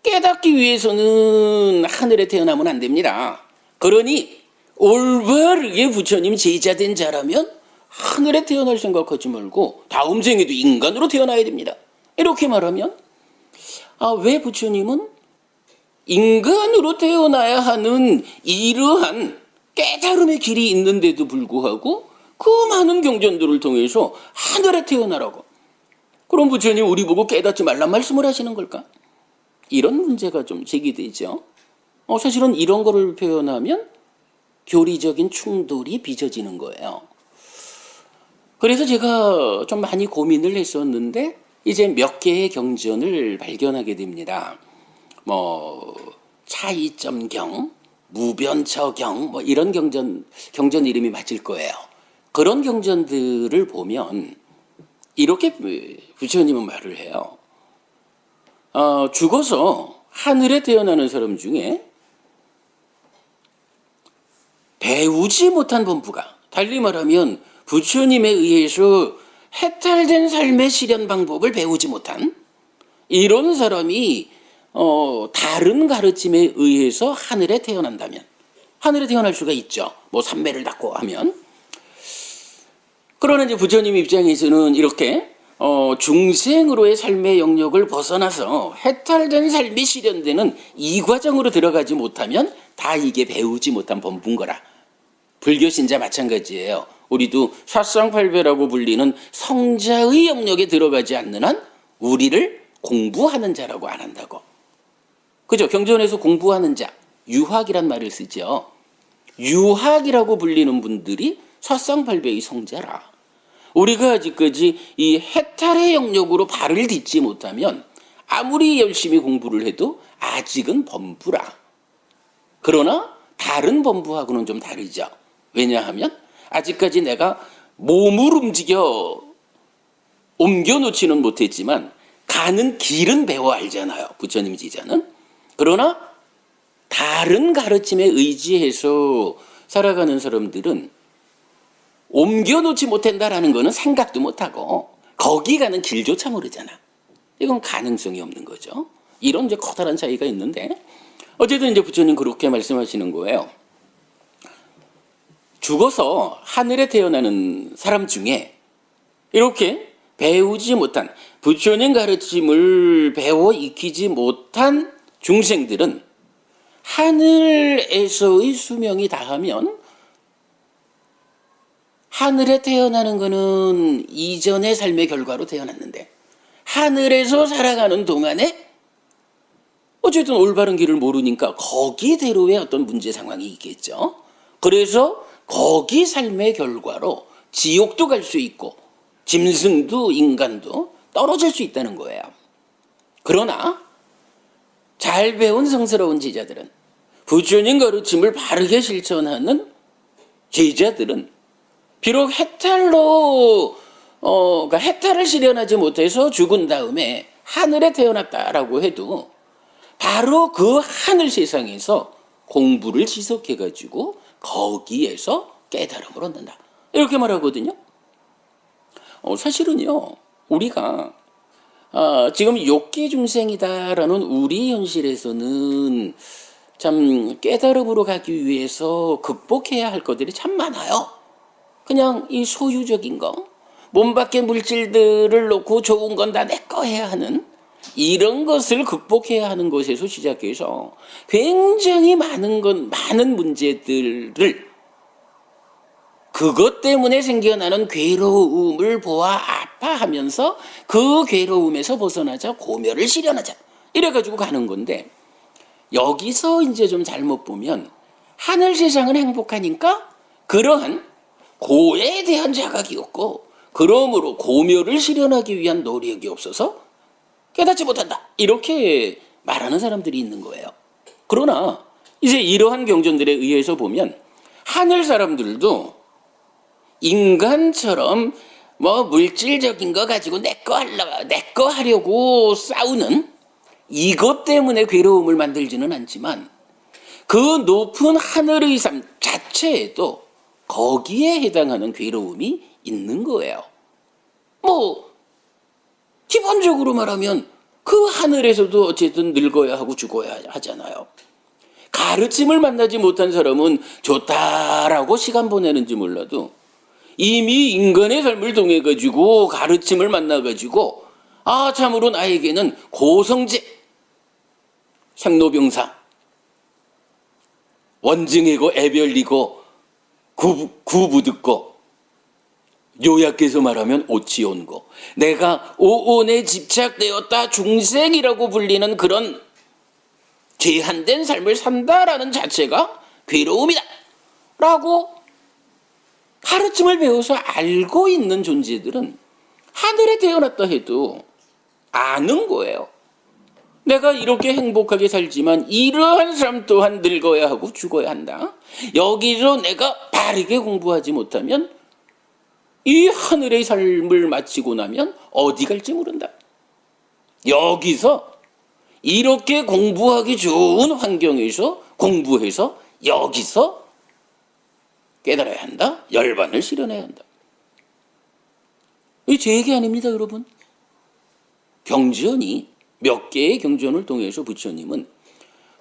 Speaker 1: 깨닫기 위해서는 하늘에 태어나면 안 됩니다. 그러니 올바르게 부처님 제자된 자라면 하늘에 태어날 생각하지 말고 다음 생에도 인간으로 태어나야 됩니다. 이렇게 말하면 왜 부처님은 인간으로 태어나야 하는 이러한 깨달음의 길이 있는데도 불구하고 그 많은 경전들을 통해서 하늘에 태어나라고, 그럼 부처님 우리 보고 깨닫지 말란 말씀을 하시는 걸까? 이런 문제가 좀 제기되죠. 사실은 이런 거를 표현하면 교리적인 충돌이 빚어지는 거예요. 그래서 제가 좀 많이 고민을 했었는데 이제 몇 개의 경전을 발견하게 됩니다. 차이점경, 무변처경 이런 경전 이름이 맞을 거예요. 그런 경전들을 보면 이렇게 부처님은 말을 해요. 죽어서 하늘에 태어나는 사람 중에 배우지 못한 범부가, 달리 말하면 부처님에 의해서 해탈된 삶의 실현 방법을 배우지 못한 이런 사람이 다른 가르침에 의해서 하늘에 태어난다면, 하늘에 태어날 수가 있죠. 삼매를 닦고 하면. 그러나 이제 부처님 입장에서는 이렇게 중생으로의 삶의 영역을 벗어나서 해탈된 삶이 실현되는 이 과정으로 들어가지 못하면 다 이게 배우지 못한 범부인 거라. 불교 신자 마찬가지예요. 우리도 사쌍팔배라고 불리는 성자의 영역에 들어가지 않는 한 우리를 공부하는 자라고 안 한다고. 그죠? 경전에서 공부하는 자, 유학이란 말을 쓰죠. 유학이라고 불리는 분들이 사쌍팔배의 성자라. 우리가 아직까지 이 해탈의 영역으로 발을 딛지 못하면 아무리 열심히 공부를 해도 아직은 범부라. 그러나 다른 범부하고는 좀 다르죠. 왜냐하면 아직까지 내가 몸을 옮겨놓지는 못했지만 가는 길은 배워 알잖아요. 부처님 제자는. 그러나 다른 가르침에 의지해서 살아가는 사람들은 옮겨놓지 못한다라는 거는 생각도 못하고 거기 가는 길조차 모르잖아. 이건 가능성이 없는 거죠. 이런 이제 커다란 차이가 있는데 어쨌든 이제 부처님 그렇게 말씀하시는 거예요. 죽어서 하늘에 태어나는 사람 중에 이렇게 배우지 못한, 부처님 가르침을 배워 익히지 못한 중생들은 하늘에서의 수명이 다하면, 하늘에 태어나는 거는 이전의 삶의 결과로 태어났는데 하늘에서 살아가는 동안에 어쨌든 올바른 길을 모르니까 거기대로의 어떤 문제 상황이 있겠죠. 그래서 거기 삶의 결과로 지옥도 갈 수 있고 짐승도 인간도 떨어질 수 있다는 거예요. 그러나 잘 배운 성스러운 제자들은, 부처님 가르침을 바르게 실천하는 제자들은 비록 해탈을 실현하지 못해서 죽은 다음에 하늘에 태어났다라고 해도 바로 그 하늘 세상에서 공부를 지속해가지고 거기에서 깨달음을 얻는다. 이렇게 말하거든요. 사실은요, 우리가 지금 욕계 중생이다라는 우리 현실에서는 참 깨달음으로 가기 위해서 극복해야 할 것들이 참 많아요. 그냥 이 소유적인 거, 몸 밖의 물질들을 놓고 좋은 건 다 내 거 해야 하는 이런 것을 극복해야 하는 것에서 시작해서 굉장히 많은 문제들을 그것 때문에 생겨나는 괴로움을 보아 아파하면서 그 괴로움에서 벗어나자 고멸을 실현하자 이래가지고 가는 건데, 여기서 이제 좀 잘못 보면 하늘 세상은 행복하니까 그러한 고에 대한 자각이 없고 그러므로 고멸을 실현하기 위한 노력이 없어서 깨닫지 못한다 이렇게 말하는 사람들이 있는 거예요. 그러나 이제 이러한 경전들에 의해서 보면 하늘 사람들도 인간처럼 뭐 물질적인 거 가지고 내 거 하려고 싸우는 이것 때문에 괴로움을 만들지는 않지만 그 높은 하늘의 삶 자체에도 거기에 해당하는 괴로움이 있는 거예요. 뭐 기본적으로 말하면 그 하늘에서도 어쨌든 늙어야 하고 죽어야 하잖아요. 가르침을 만나지 못한 사람은 좋다라고 시간 보내는지 몰라도 이미 인간의 삶을 통해 가지고 가르침을 만나 가지고 참으로 나에게는 고성제, 생로병사, 원증이고 애별이고 구부듣고 요약해서 말하면 오치온고 내가 오온에 집착되었다 중생이라고 불리는 그런 제한된 삶을 산다라는 자체가 괴로움이다 라고 가르침을 배워서 알고 있는 존재들은 하늘에 태어났다 해도 아는 거예요. 내가 이렇게 행복하게 살지만 이러한 삶 또한 늙어야 하고 죽어야 한다. 여기서 내가 바르게 공부하지 못하면 이 하늘의 삶을 마치고 나면 어디 갈지 모른다. 여기서 이렇게 공부하기 좋은 환경에서 공부해서 여기서 깨달아야 한다. 열반을 실현해야 한다. 이게 제 얘기 아닙니다, 여러분. 경전이 몇 개의 경전을 통해서 부처님은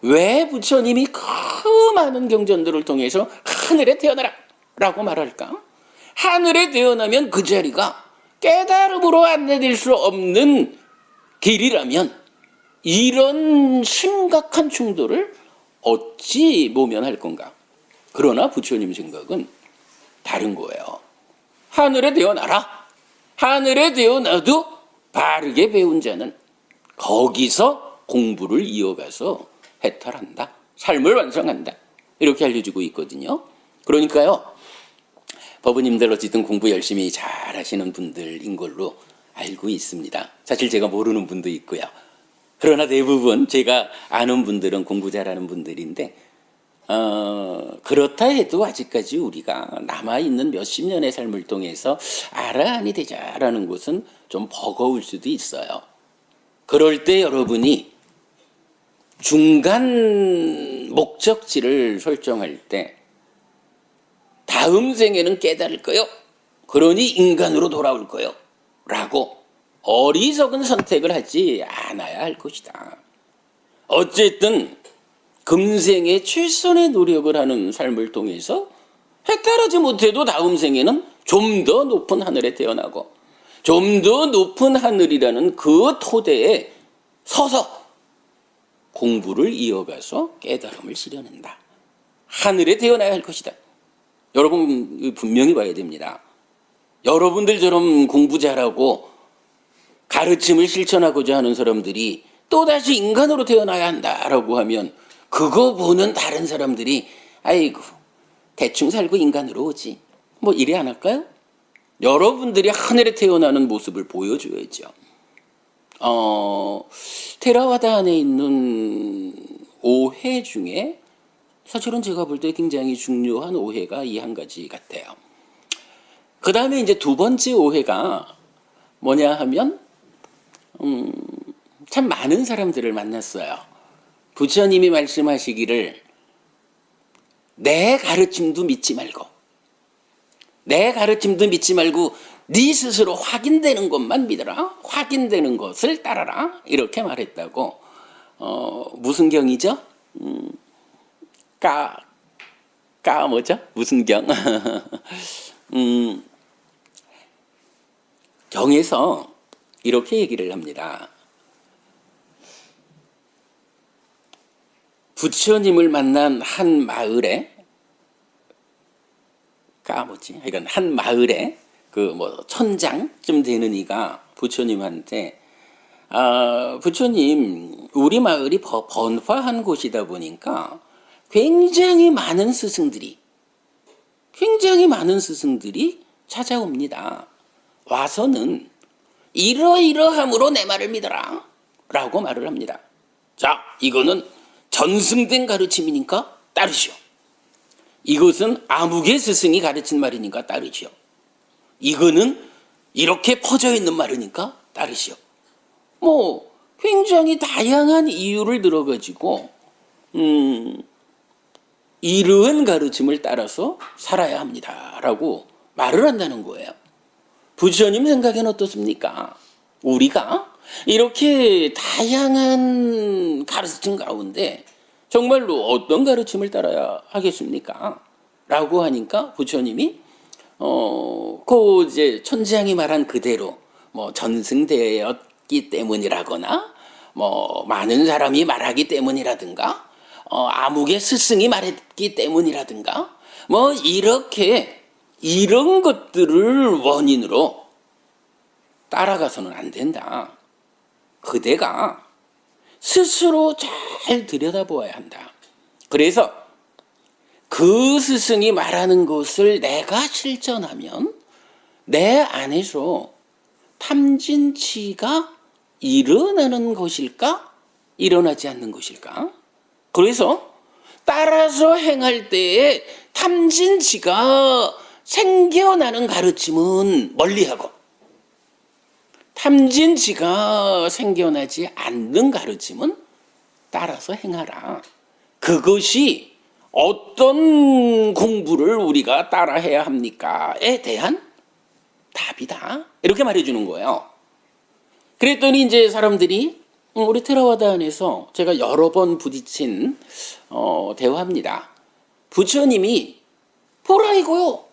Speaker 1: 왜 부처님이 그 많은 경전들을 통해서 하늘에 태어나라 라고 말할까? 하늘에 태어나면 그 자리가 깨달음으로 안내될 수 없는 길이라면 이런 심각한 충돌을 어찌 모면할 건가? 그러나 부처님 생각은 다른 거예요. 하늘에 태어나라. 하늘에 태어나도 바르게 배운 자는 거기서 공부를 이어가서 해탈한다. 삶을 완성한다. 이렇게 알려주고 있거든요. 그러니까요. 법부님들 어쨌든 공부 열심히 잘 하시는 분들인 걸로 알고 있습니다. 사실 제가 모르는 분도 있고요. 그러나 대부분 제가 아는 분들은 공부 잘하는 분들인데 그렇다 해도 아직까지 우리가 남아있는 몇십 년의 삶을 통해서 아라한이 되자라는 것은 좀 버거울 수도 있어요. 그럴 때 여러분이 중간 목적지를 설정할 때 다음 생에는 깨달을 거요. 그러니 인간으로 돌아올 거요. 라고 어리석은 선택을 하지 않아야 할 것이다. 어쨌든 금생에 최선의 노력을 하는 삶을 통해서 해탈하지 못해도 다음 생에는 좀 더 높은 하늘에 태어나고 좀 더 높은 하늘이라는 그 토대에 서서 공부를 이어가서 깨달음을 실현한다. 하늘에 태어나야 할 것이다. 여러분 분명히 봐야 됩니다. 여러분들처럼 공부 잘하고 가르침을 실천하고자 하는 사람들이 또다시 인간으로 태어나야 한다라고 하면 그거 보는 다른 사람들이 아이고 대충 살고 인간으로 오지 뭐 이래 안 할까요? 여러분들이 하늘에 태어나는 모습을 보여줘야죠. 테라와다 안에 있는 오해 중에 사실은 제가 볼 때 굉장히 중요한 오해가 이 한 가지 같아요. 그 다음에 이제 두 번째 오해가 뭐냐 하면 참 많은 사람들을 만났어요. 부처님이 말씀하시기를 내 가르침도 믿지 말고 네 스스로 확인되는 것만 믿어라. 확인되는 것을 따라라. 이렇게 말했다고. 무슨 경이죠? 뭐죠? 무슨 경? 경에서 이렇게 얘기를 합니다. 부처님을 만난 한 마을에 하여간 한 마을에 천장쯤 되는 이가 부처님한테 부처님, 우리 마을이 번화한 곳이다 보니까 굉장히 많은 스승들이 찾아옵니다. 와서는 이러이러함으로 내 말을 믿어라 라고 말을 합니다. 자, 이거는 전승된 가르침이니까 따르시오. 이것은 아무개 스승이 가르친 말이니까 따르시오. 이거는 이렇게 퍼져 있는 말이니까 따르시오. 굉장히 다양한 이유를 들어가지고 이러한 가르침을 따라서 살아야 합니다라고 말을 한다는 거예요. 부처님 생각에는 어떻습니까? 우리가 이렇게 다양한 가르침 가운데 정말로 어떤 가르침을 따라야 하겠습니까? 라고 하니까 부처님이 이제 천지양이 말한 그대로 전승되었기 때문이라거나 많은 사람이 말하기 때문이라든가 아무개 스승이 말했기 때문이라든가 이렇게 이런 것들을 원인으로 따라가서는 안 된다. 그대가 스스로 잘 들여다보아야 한다. 그래서 그 스승이 말하는 것을 내가 실천하면 내 안에서 탐진치가 일어나는 것일까? 일어나지 않는 것일까? 그래서 따라서 행할 때에 탐진치가 생겨나는 가르침은 멀리하고 탐진치가 생겨나지 않는 가르침은 따라서 행하라. 그것이 어떤 공부를 우리가 따라해야 합니까?에 대한 답이다. 이렇게 말해주는 거예요. 그랬더니 이제 사람들이 우리 테라와다 안에서 제가 여러 번 부딪힌 대화입니다. 부처님이 보라 이거요.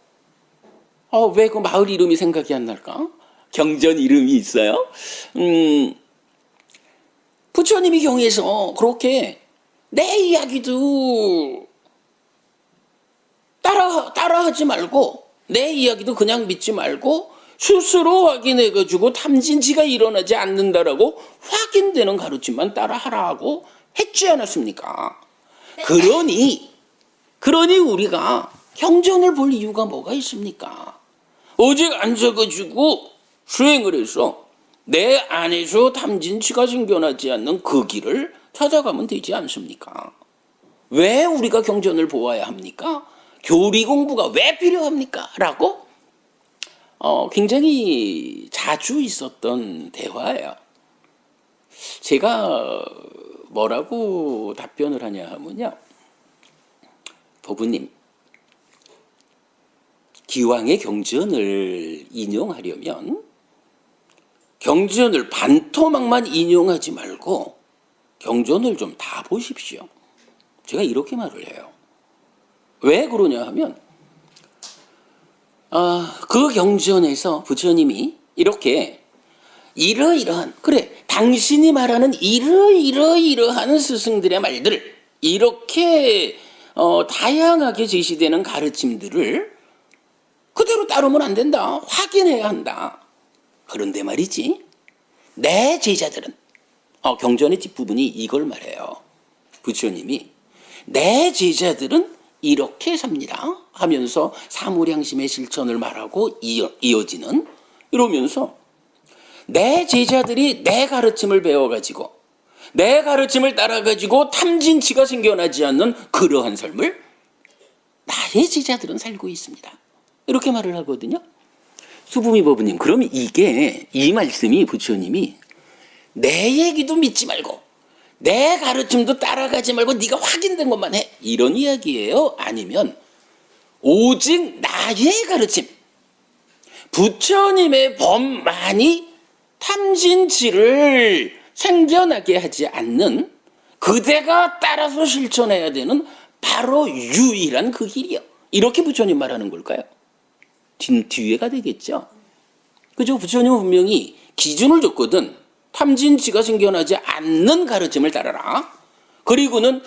Speaker 1: 왜 그 마을 이름이 생각이 안 날까? 경전 이름이 있어요. 부처님이 경에서 그렇게 내 이야기도 따라하지 말고 내 이야기도 그냥 믿지 말고 스스로 확인해가지고 탐진치가 일어나지 않는다라고 확인되는 가르침만 따라하라고 했지 않았습니까? 그러니 우리가 경전을 볼 이유가 뭐가 있습니까? 오직 앉아가지고 수행을 해서 내 안에서 탐진치가 생겨나지 않는 그 길을 찾아가면 되지 않습니까? 왜 우리가 경전을 보아야 합니까? 교리 공부가 왜 필요합니까? 라고 굉장히 자주 있었던 대화예요. 제가 뭐라고 답변을 하냐 하면요. 도부님, 기왕의 경전을 인용하려면 경전을 반토막만 인용하지 말고 경전을 좀 다 보십시오. 제가 이렇게 말을 해요. 왜 그러냐 하면 그 경전에서 부처님이 이렇게 이러이러한 당신이 말하는 이러이러한 스승들의 말들 이렇게 다양하게 제시되는 가르침들을 그대로 따르면 안 된다. 확인해야 한다. 그런데 말이지 내 제자들은 경전의 뒷부분이 이걸 말해요. 부처님이 내 제자들은 이렇게 삽니다 하면서 사무량심의 실천을 말하고 이어지는 이러면서 내 제자들이 내 가르침을 배워가지고 내 가르침을 따라가지고 탐진치가 생겨나지 않는 그러한 삶을 나의 제자들은 살고 있습니다. 이렇게 말을 하거든요. 수부미 법부님, 그럼 이 말씀이 부처님이 내 얘기도 믿지 말고 내 가르침도 따라가지 말고 네가 확인된 것만 해. 이런 이야기예요? 아니면 오직 나의 가르침, 부처님의 법만이 탐진치를 생겨나게 하지 않는 그대가 따라서 실천해야 되는 바로 유일한 그 길이요. 이렇게 부처님 말하는 걸까요? 뒤에가 되겠죠. 그죠? 부처님은 분명히 기준을 줬거든. 탐진치가 생겨나지 않는 가르침을 따라라. 그리고는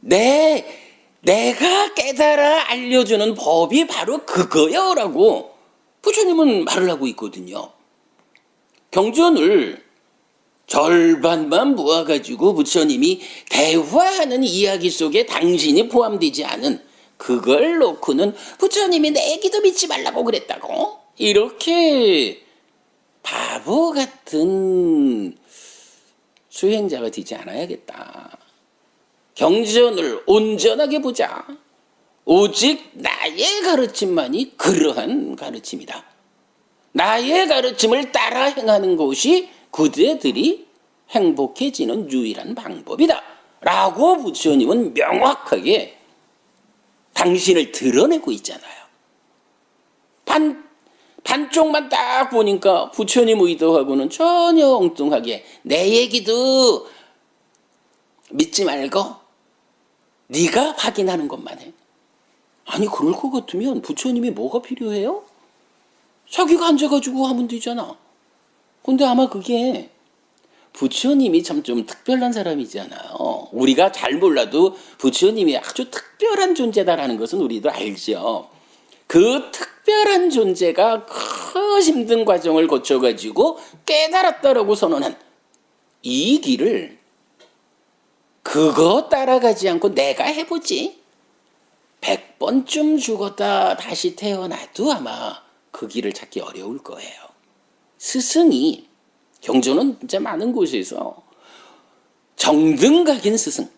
Speaker 1: 내가 깨달아 알려주는 법이 바로 그거요라고 부처님은 말을 하고 있거든요. 경전을 절반만 모아가지고 부처님이 대화하는 이야기 속에 당신이 포함되지 않은 그걸 놓고는 부처님이 내 얘기도 믿지 말라고 그랬다고? 이렇게 바보 같은 수행자가 되지 않아야겠다. 경전을 온전하게 보자. 오직 나의 가르침만이 그러한 가르침이다. 나의 가르침을 따라 행하는 것이 그대들이 행복해지는 유일한 방법이다. 라고 부처님은 명확하게 당신을 드러내고 있잖아요. 반쪽만 딱 보니까 부처님 의도하고는 전혀 엉뚱하게 내 얘기도 믿지 말고 네가 확인하는 것만 해. 아니 그럴 것 같으면 부처님이 뭐가 필요해요? 자기가 앉아가지고 하면 되잖아. 근데 아마 그게 부처님이 참 좀 특별한 사람이잖아요. 우리가 잘 몰라도 부처님이 아주 특별한 존재다라는 것은 우리도 알죠. 그 특별한 존재가 그 힘든 과정을 거쳐가지고 깨달았다라고 선언한 이 길을 그거 따라가지 않고 내가 해보지. 100번쯤 죽었다 다시 태어나도 아마 그 길을 찾기 어려울 거예요. 스승이 경전은 진짜 많은 곳에서 정등각인 스승,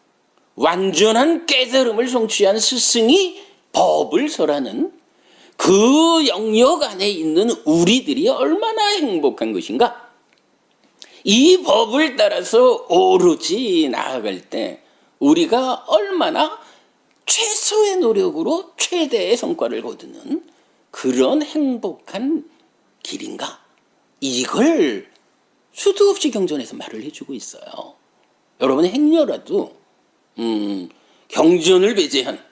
Speaker 1: 완전한 깨달음을 성취한 스승이 법을 설하는 그 영역 안에 있는 우리들이 얼마나 행복한 것인가? 이 법을 따라서 오로지 나아갈 때 우리가 얼마나 최소의 노력으로 최대의 성과를 거두는 그런 행복한 길인가? 이걸 수도 없이 경전에서 말을 해주고 있어요. 여러분의 행여라도 경전을 배제한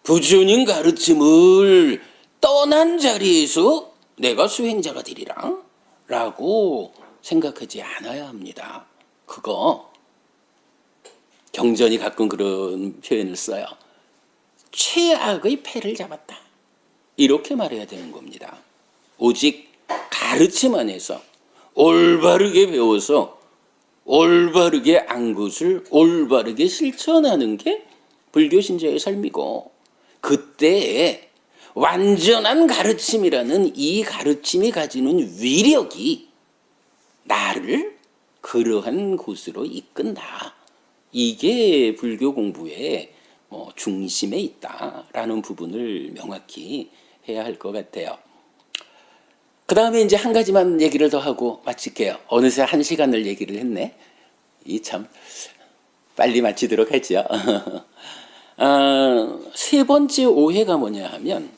Speaker 1: 부처님 가르침을 떠난 자리에서 내가 수행자가 되리라 라고 생각하지 않아야 합니다. 그거 경전이 가끔 그런 표현을 써요. 최악의 패를 잡았다. 이렇게 말해야 되는 겁니다. 오직 가르침 안에서 올바르게 배워서 올바르게 안 것을 올바르게 실천하는 게 불교 신자의 삶이고, 그때에 완전한 가르침이라는 이 가르침이 가지는 위력이 나를 그러한 곳으로 이끈다. 이게 불교 공부의 중심에 있다라는 부분을 명확히 해야 할 것 같아요. 그 다음에 이제 한 가지만 얘기를 더 하고 마칠게요. 어느새 1시간을 얘기를 했네. 이 참 빨리 마치도록 하죠. 세 번째 오해가 뭐냐 하면,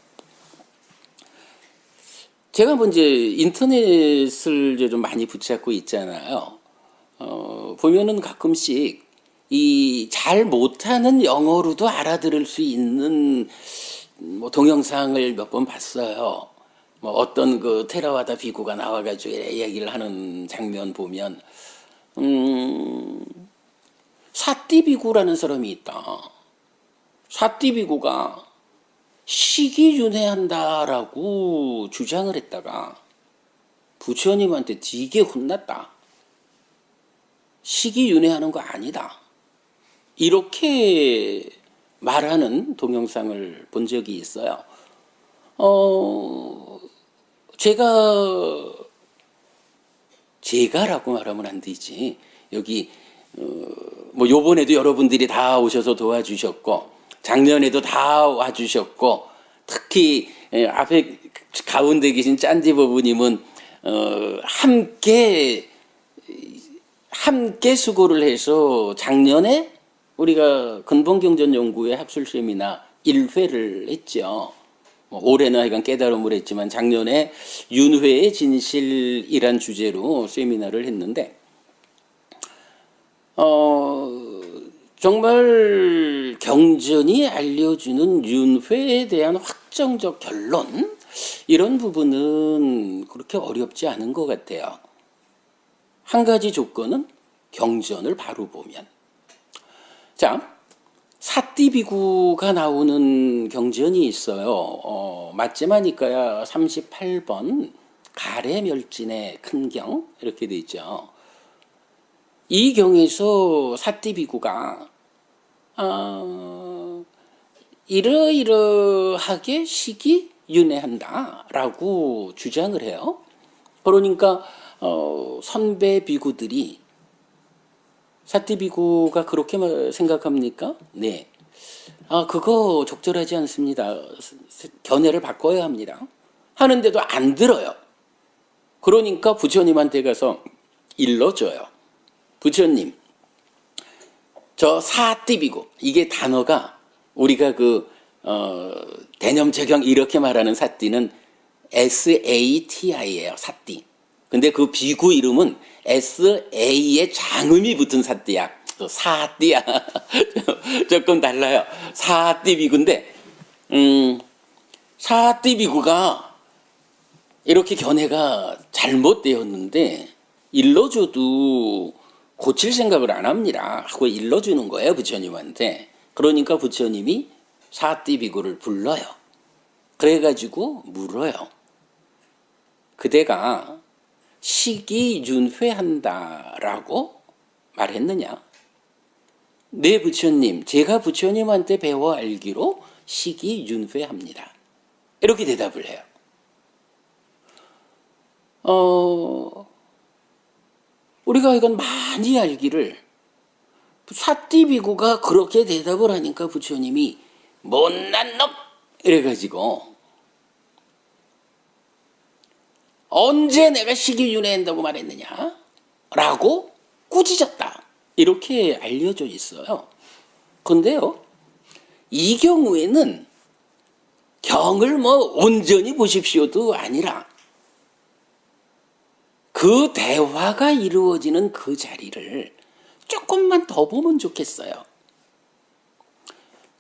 Speaker 1: 제가 먼저 인터넷을 이제 좀 많이 붙잡고 있잖아요. 보면은 가끔씩 이 잘 못하는 영어로도 알아들을 수 있는 동영상을 몇 번 봤어요. 어떤 그 테라와다 비구가 나와가지고 얘기를 하는 장면 보면, 사띠 비구라는 사람이 있다. 사띠 비구가 식이윤회한다라고 주장을 했다가 부처님한테 되게 혼났다. 식이윤회하는 거 아니다. 이렇게 말하는 동영상을 본 적이 있어요. 제가라고 말하면 안 되지. 여기 요번에도 여러분들이 다 오셔서 도와주셨고, 작년에도 다 와주셨고, 특히 앞에 가운데 계신 짠디 부부님은 함께 함께 수고를 해서 작년에 우리가 근본경전연구회 합술 세미나 1회를 했죠. 올해는 하여간 깨달음을 했지만 작년에 윤회의 진실이란 주제로 세미나를 했는데 정말 경전이 알려주는 윤회에 대한 확정적 결론 이런 부분은 그렇게 어렵지 않은 것 같아요. 한 가지 조건은 경전을 바로 보면. 자, 사띠비구가 나오는 경전이 있어요. 맞지마니까야 38번 가래멸진의 큰경 이렇게 돼 있죠. 이 경에서 사띠비구가 이러이러하게 식이 윤회한다라고 주장을 해요. 그러니까 선배 비구들이 사띠비구가 그렇게 생각합니까? 네. 그거 적절하지 않습니다. 견해를 바꿔야 합니다. 하는데도 안 들어요. 그러니까 부처님한테 가서 일러줘요. 부처님, 저 사띠비구, 이게 단어가 우리가 대념제경 이렇게 말하는 사띠는 SATI예요. 사띠. 근데 그 비구 이름은 SA의 장음이 붙은 사띠야. 사띠야. 조금 달라요. 사띠비구인데, 사띠비구가 이렇게 견해가 잘못되었는데, 일러줘도 고칠 생각을 안 합니다. 하고 일러주는 거예요, 부처님한테. 그러니까 부처님이 사띠비구를 불러요. 그래가지고 물어요. 그대가 식이윤회한다라고 말했느냐? 네, 부처님. 제가 부처님한테 배워 알기로 식이윤회합니다. 이렇게 대답을 해요. 우리가 이건 많이 알기를 사띠비구가 그렇게 대답을 하니까 부처님이 못난 놈! 이래가지고 언제 내가 식이윤회한다고 말했느냐? 라고 꾸짖었다. 이렇게 알려져 있어요. 근데요, 이 경우에는 경을 온전히 보십시오도 아니라 그 대화가 이루어지는 그 자리를 조금만 더 보면 좋겠어요.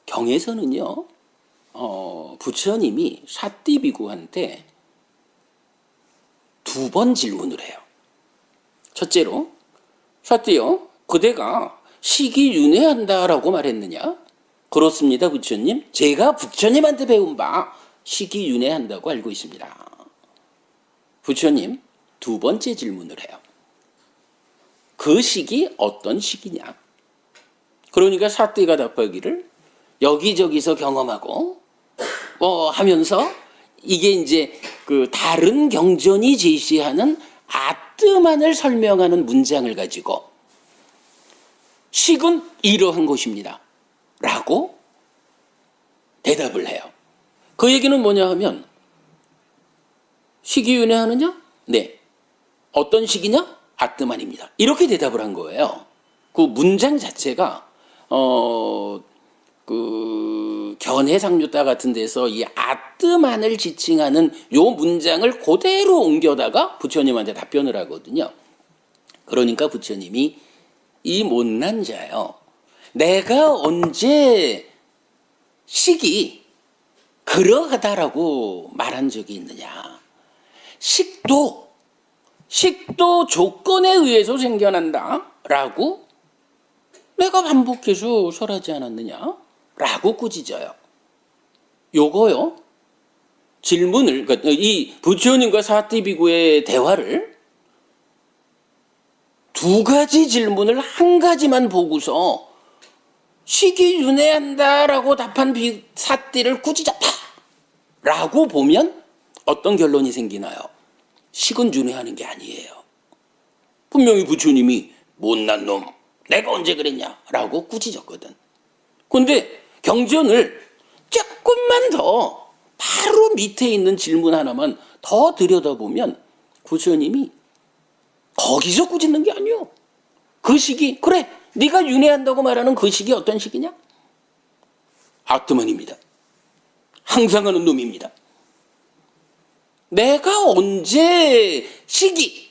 Speaker 1: 경에서는요, 부처님이 사띠비구한테 2번 질문을 해요. 첫째로, 사띠요, 그대가 식이윤회한다라고 말했느냐? 그렇습니다, 부처님. 제가 부처님한테 배운 바 식이윤회한다고 알고 있습니다. 부처님, 2번째 질문을 해요. 그 식이 어떤 식이냐? 그러니까 사띠가 답하기를 여기저기서 경험하고 하면서 이게 이제 다른 경전이 제시하는 아뜨만을 설명하는 문장을 가지고 식은 이러한 것입니다. 라고 대답을 해요. 그 얘기는 뭐냐 하면 식이 윤회하느냐? 네. 어떤 식이냐? 아뜨만입니다. 이렇게 대답을 한 거예요. 그 문장 자체가 견해상류따 같은 데서 이 아뜨만을 지칭하는 요 문장을 그대로 옮겨다가 부처님한테 답변을 하거든요. 그러니까 부처님이 이 못난 자요. 내가 언제 식이 그러하다라고 말한 적이 있느냐. 식도 조건에 의해서 생겨난다 라고 내가 반복해서 설하지 않았느냐 라고 꾸짖어요. 요거요, 질문을, 그러니까 이 부처님과 사띠비구의 대화를 2가지 질문을 한 가지만 보고서 식이윤회한다라고 답한 사띠를 꾸짖었다 라고 보면 어떤 결론이 생기나요? 식은 윤회하는 게 아니에요. 분명히 부처님이 못난 놈, 내가 언제 그랬냐 라고 꾸짖었거든. 근데 경전을 조금만 더 바로 밑에 있는 질문 하나만 더 들여다보면 부처님이 거기서 꾸짖는 게 아니에요. 그 시기, 그래, 네가 윤회한다고 말하는 그 시기 어떤 시기냐? 아트만입니다. 항상 하는 놈입니다. 내가 언제 시기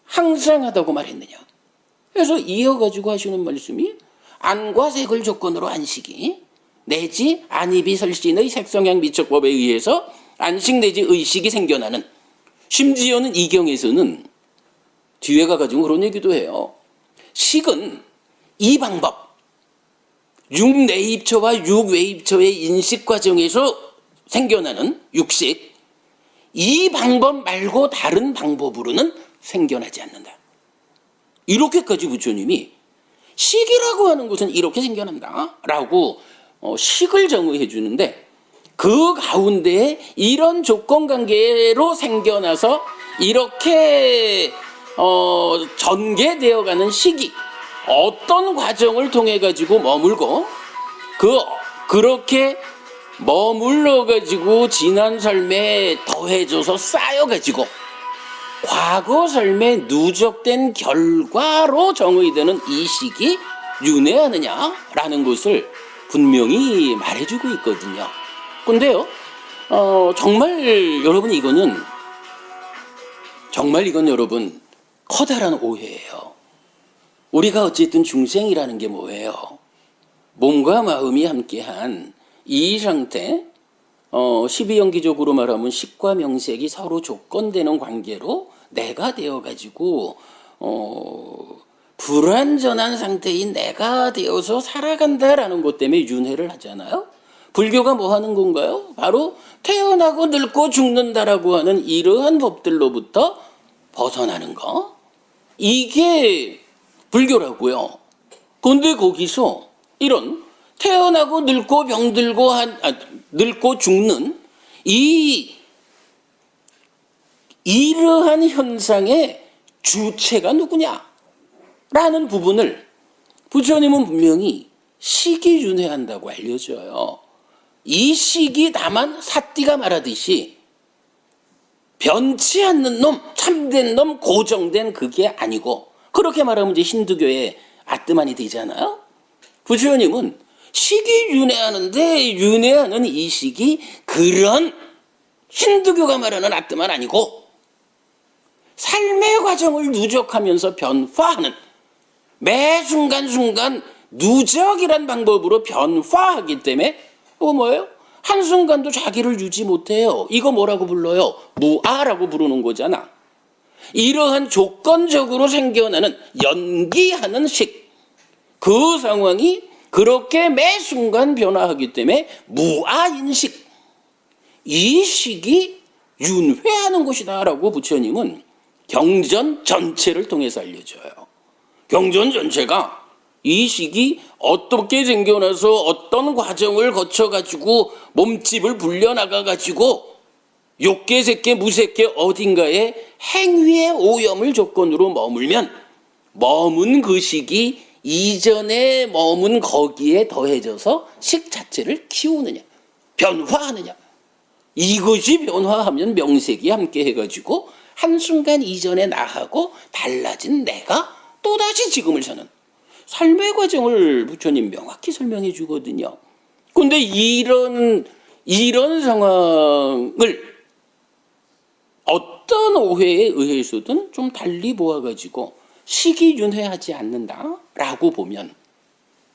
Speaker 1: 항상 하다고 말했느냐? 그래서 이어가지고 하시는 말씀이 안과 색을 조건으로 안식이 내지 안입이 설신의 색성향 미척법에 의해서 안식 내지 의식이 생겨나는, 심지어는 이경에서는 뒤에 가가지고 그런 얘기도 해요. 식은 이 방법, 육내입처와 육외입처의 인식 과정에서 생겨나는 육식, 이 방법 말고 다른 방법으로는 생겨나지 않는다. 이렇게까지 부처님이 식이라고 하는 것은 이렇게 생겨난다라고 식을 정의해 주는데, 그 가운데에 이런 조건관계로 생겨나서 이렇게 전개되어가는 시기, 어떤 과정을 통해 가지고 머물고 그렇게 머물러 가지고 지난 삶에 더해져서 쌓여 가지고 과거 삶에 누적된 결과로 정의되는 이 시기 윤회하느냐라는 것을 분명히 말해주고 있거든요. 근데요, 정말 여러분 이건 여러분 커다란 오해예요. 우리가 어쨌든 중생이라는 게 뭐예요? 몸과 마음이 함께한 이 상태, 12연기적으로 말하면 식과 명색이 서로 조건되는 관계로 내가 되어가지고 불완전한 상태인 내가 되어서 살아간다라는 것 때문에 윤회를 하잖아요. 불교가 뭐 하는 건가요? 바로 태어나고 늙고 죽는다라고 하는 이러한 법들로부터 벗어나는 거. 이게 불교라고요. 그런데 거기서 이런 태어나고 늙고 병들고 늙고 죽는 이러한 현상의 주체가 누구냐? 라는 부분을 부처님은 분명히 시기윤회한다고 알려줘요. 이 시기 다만 사띠가 말하듯이 변치 않는 놈, 참된 놈, 고정된 그게 아니고, 그렇게 말하면 이제 힌두교의 아트만이 되잖아요. 부처님은 시기 윤회하는데 윤회하는 이 시기 그런 힌두교가 말하는 아트만 아니고 삶의 과정을 누적하면서 변화하는, 매 순간순간 누적이란 방법으로 변화하기 때문에 그거 뭐예요? 한순간도 자기를 유지 못해요. 이거 뭐라고 불러요? 무아라고 부르는 거잖아. 이러한 조건적으로 생겨나는 연기하는 식, 그 상황이 그렇게 매 순간 변화하기 때문에 무아인식, 이 식이 윤회하는 것이다 라고 부처님은 경전 전체를 통해서 알려줘요. 경전 전체가 이 식이 어떻게 생겨나서 어떤 과정을 거쳐가지고 몸집을 불려나가가지고 욕계, 색계, 무색계 어딘가에 행위의 오염을 조건으로 머물면 머문 그 식이 이전에 머문 거기에 더해져서 식 자체를 키우느냐, 변화하느냐. 이것이 변화하면 명색이 함께 해가지고 한순간 이전에 나하고 달라진 내가 또다시 지금을 사는 삶의 과정을 부처님 명확히 설명해 주거든요. 그런데 이런 상황을 어떤 오해에 의해서든 좀 달리 보아가지고 시기윤회하지 않는다라고 보면,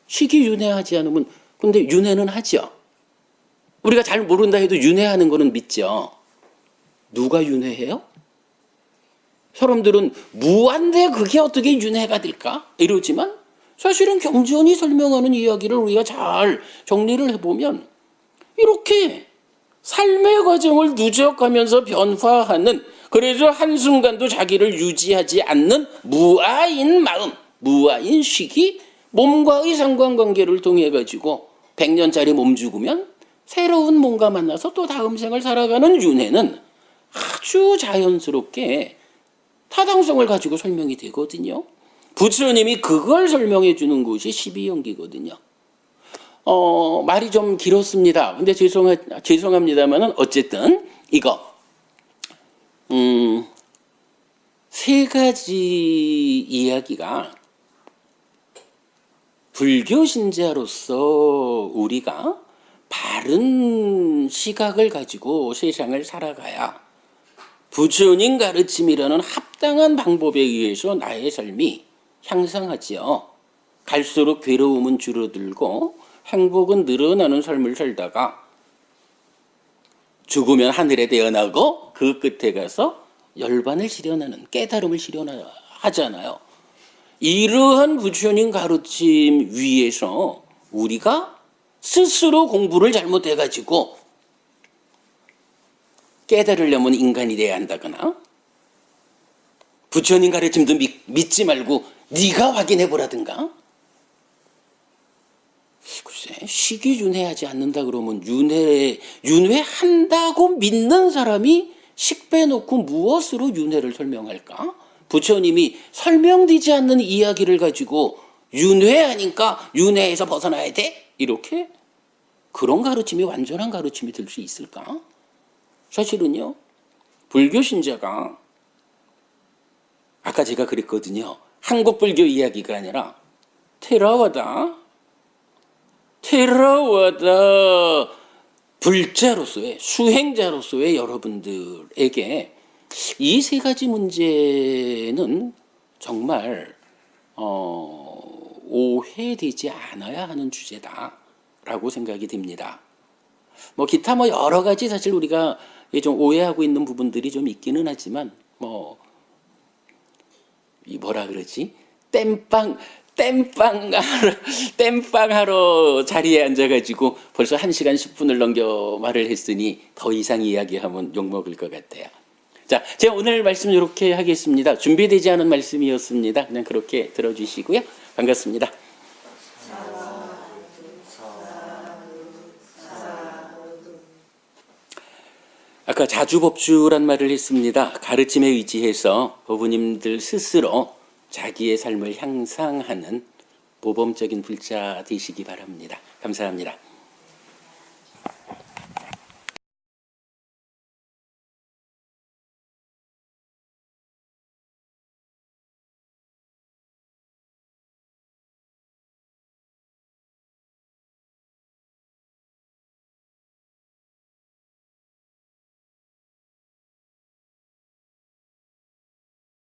Speaker 1: 시기윤회하지 않으면 근데 윤회는 하죠. 우리가 잘 모른다 해도 윤회하는 거는 믿죠. 누가 윤회해요? 사람들은 무한데 그게 어떻게 윤회가 될까? 이러지만 사실은 경전이 설명하는 이야기를 우리가 잘 정리를 해보면 이렇게 삶의 과정을 누적하면서 변화하는, 그래서 한순간도 자기를 유지하지 않는 무아인 마음, 무아인 식이 몸과의 상관관계를 통해 가지고 100년짜리 몸 죽으면 새로운 몸과 만나서 또 다음 생을 살아가는 윤회는 아주 자연스럽게 타당성을 가지고 설명이 되거든요. 부처님이 그걸 설명해 주는 것이 12연기거든요. 말이 좀 길었습니다. 근데 죄송합니다만은 어쨌든 이거 세 가지 이야기가 불교 신자로서 우리가 바른 시각을 가지고 세상을 살아가야 부처님 가르침이라는 합당한 방법에 의해서 나의 삶이 향상하지요. 갈수록 괴로움은 줄어들고 행복은 늘어나는 삶을 살다가 죽으면 하늘에 태어나고 그 끝에 가서 열반을 실현하는 깨달음을 실현하잖아요. 이러한 부처님 가르침 위에서 우리가 스스로 공부를 잘못해가지고 깨달으려면 인간이 돼야 한다거나 부처님 가르침도 믿지 말고 네가 확인해보라든가, 글쎄 식이윤회하지 않는다 그러면 윤회한다고 믿는 사람이 식 빼놓고 무엇으로 윤회를 설명할까? 부처님이 설명되지 않는 이야기를 가지고 윤회하니까 윤회에서 벗어나야 돼? 이렇게? 그런 가르침이 완전한 가르침이 될 수 있을까? 사실은요, 불교 신자가 아까 제가 그랬거든요. 한국 불교 이야기가 아니라 테라와다 불자로서의 수행자로서의 여러분들에게 이 세 가지 문제는 정말 오해되지 않아야 하는 주제다라고 생각이 듭니다. 뭐 기타 뭐 여러 가지 사실 우리가 좀 오해하고 있는 부분들이 좀 있기는 하지만 뭐라 그러지? 땜빵하러 자리에 앉아가지고 벌써 1시간 10분을 넘겨 말을 했으니 더 이상 이야기하면 욕먹을 것 같아요. 자, 제가 오늘 말씀 이렇게 하겠습니다. 준비되지 않은 말씀이었습니다. 그냥 그렇게 들어주시고요. 반갑습니다. 아까 자주법주란 말을 했습니다. 가르침에 의지해서 법부님들 스스로 자기의 삶을 향상하는 모범적인 불자 되시기 바랍니다. 감사합니다.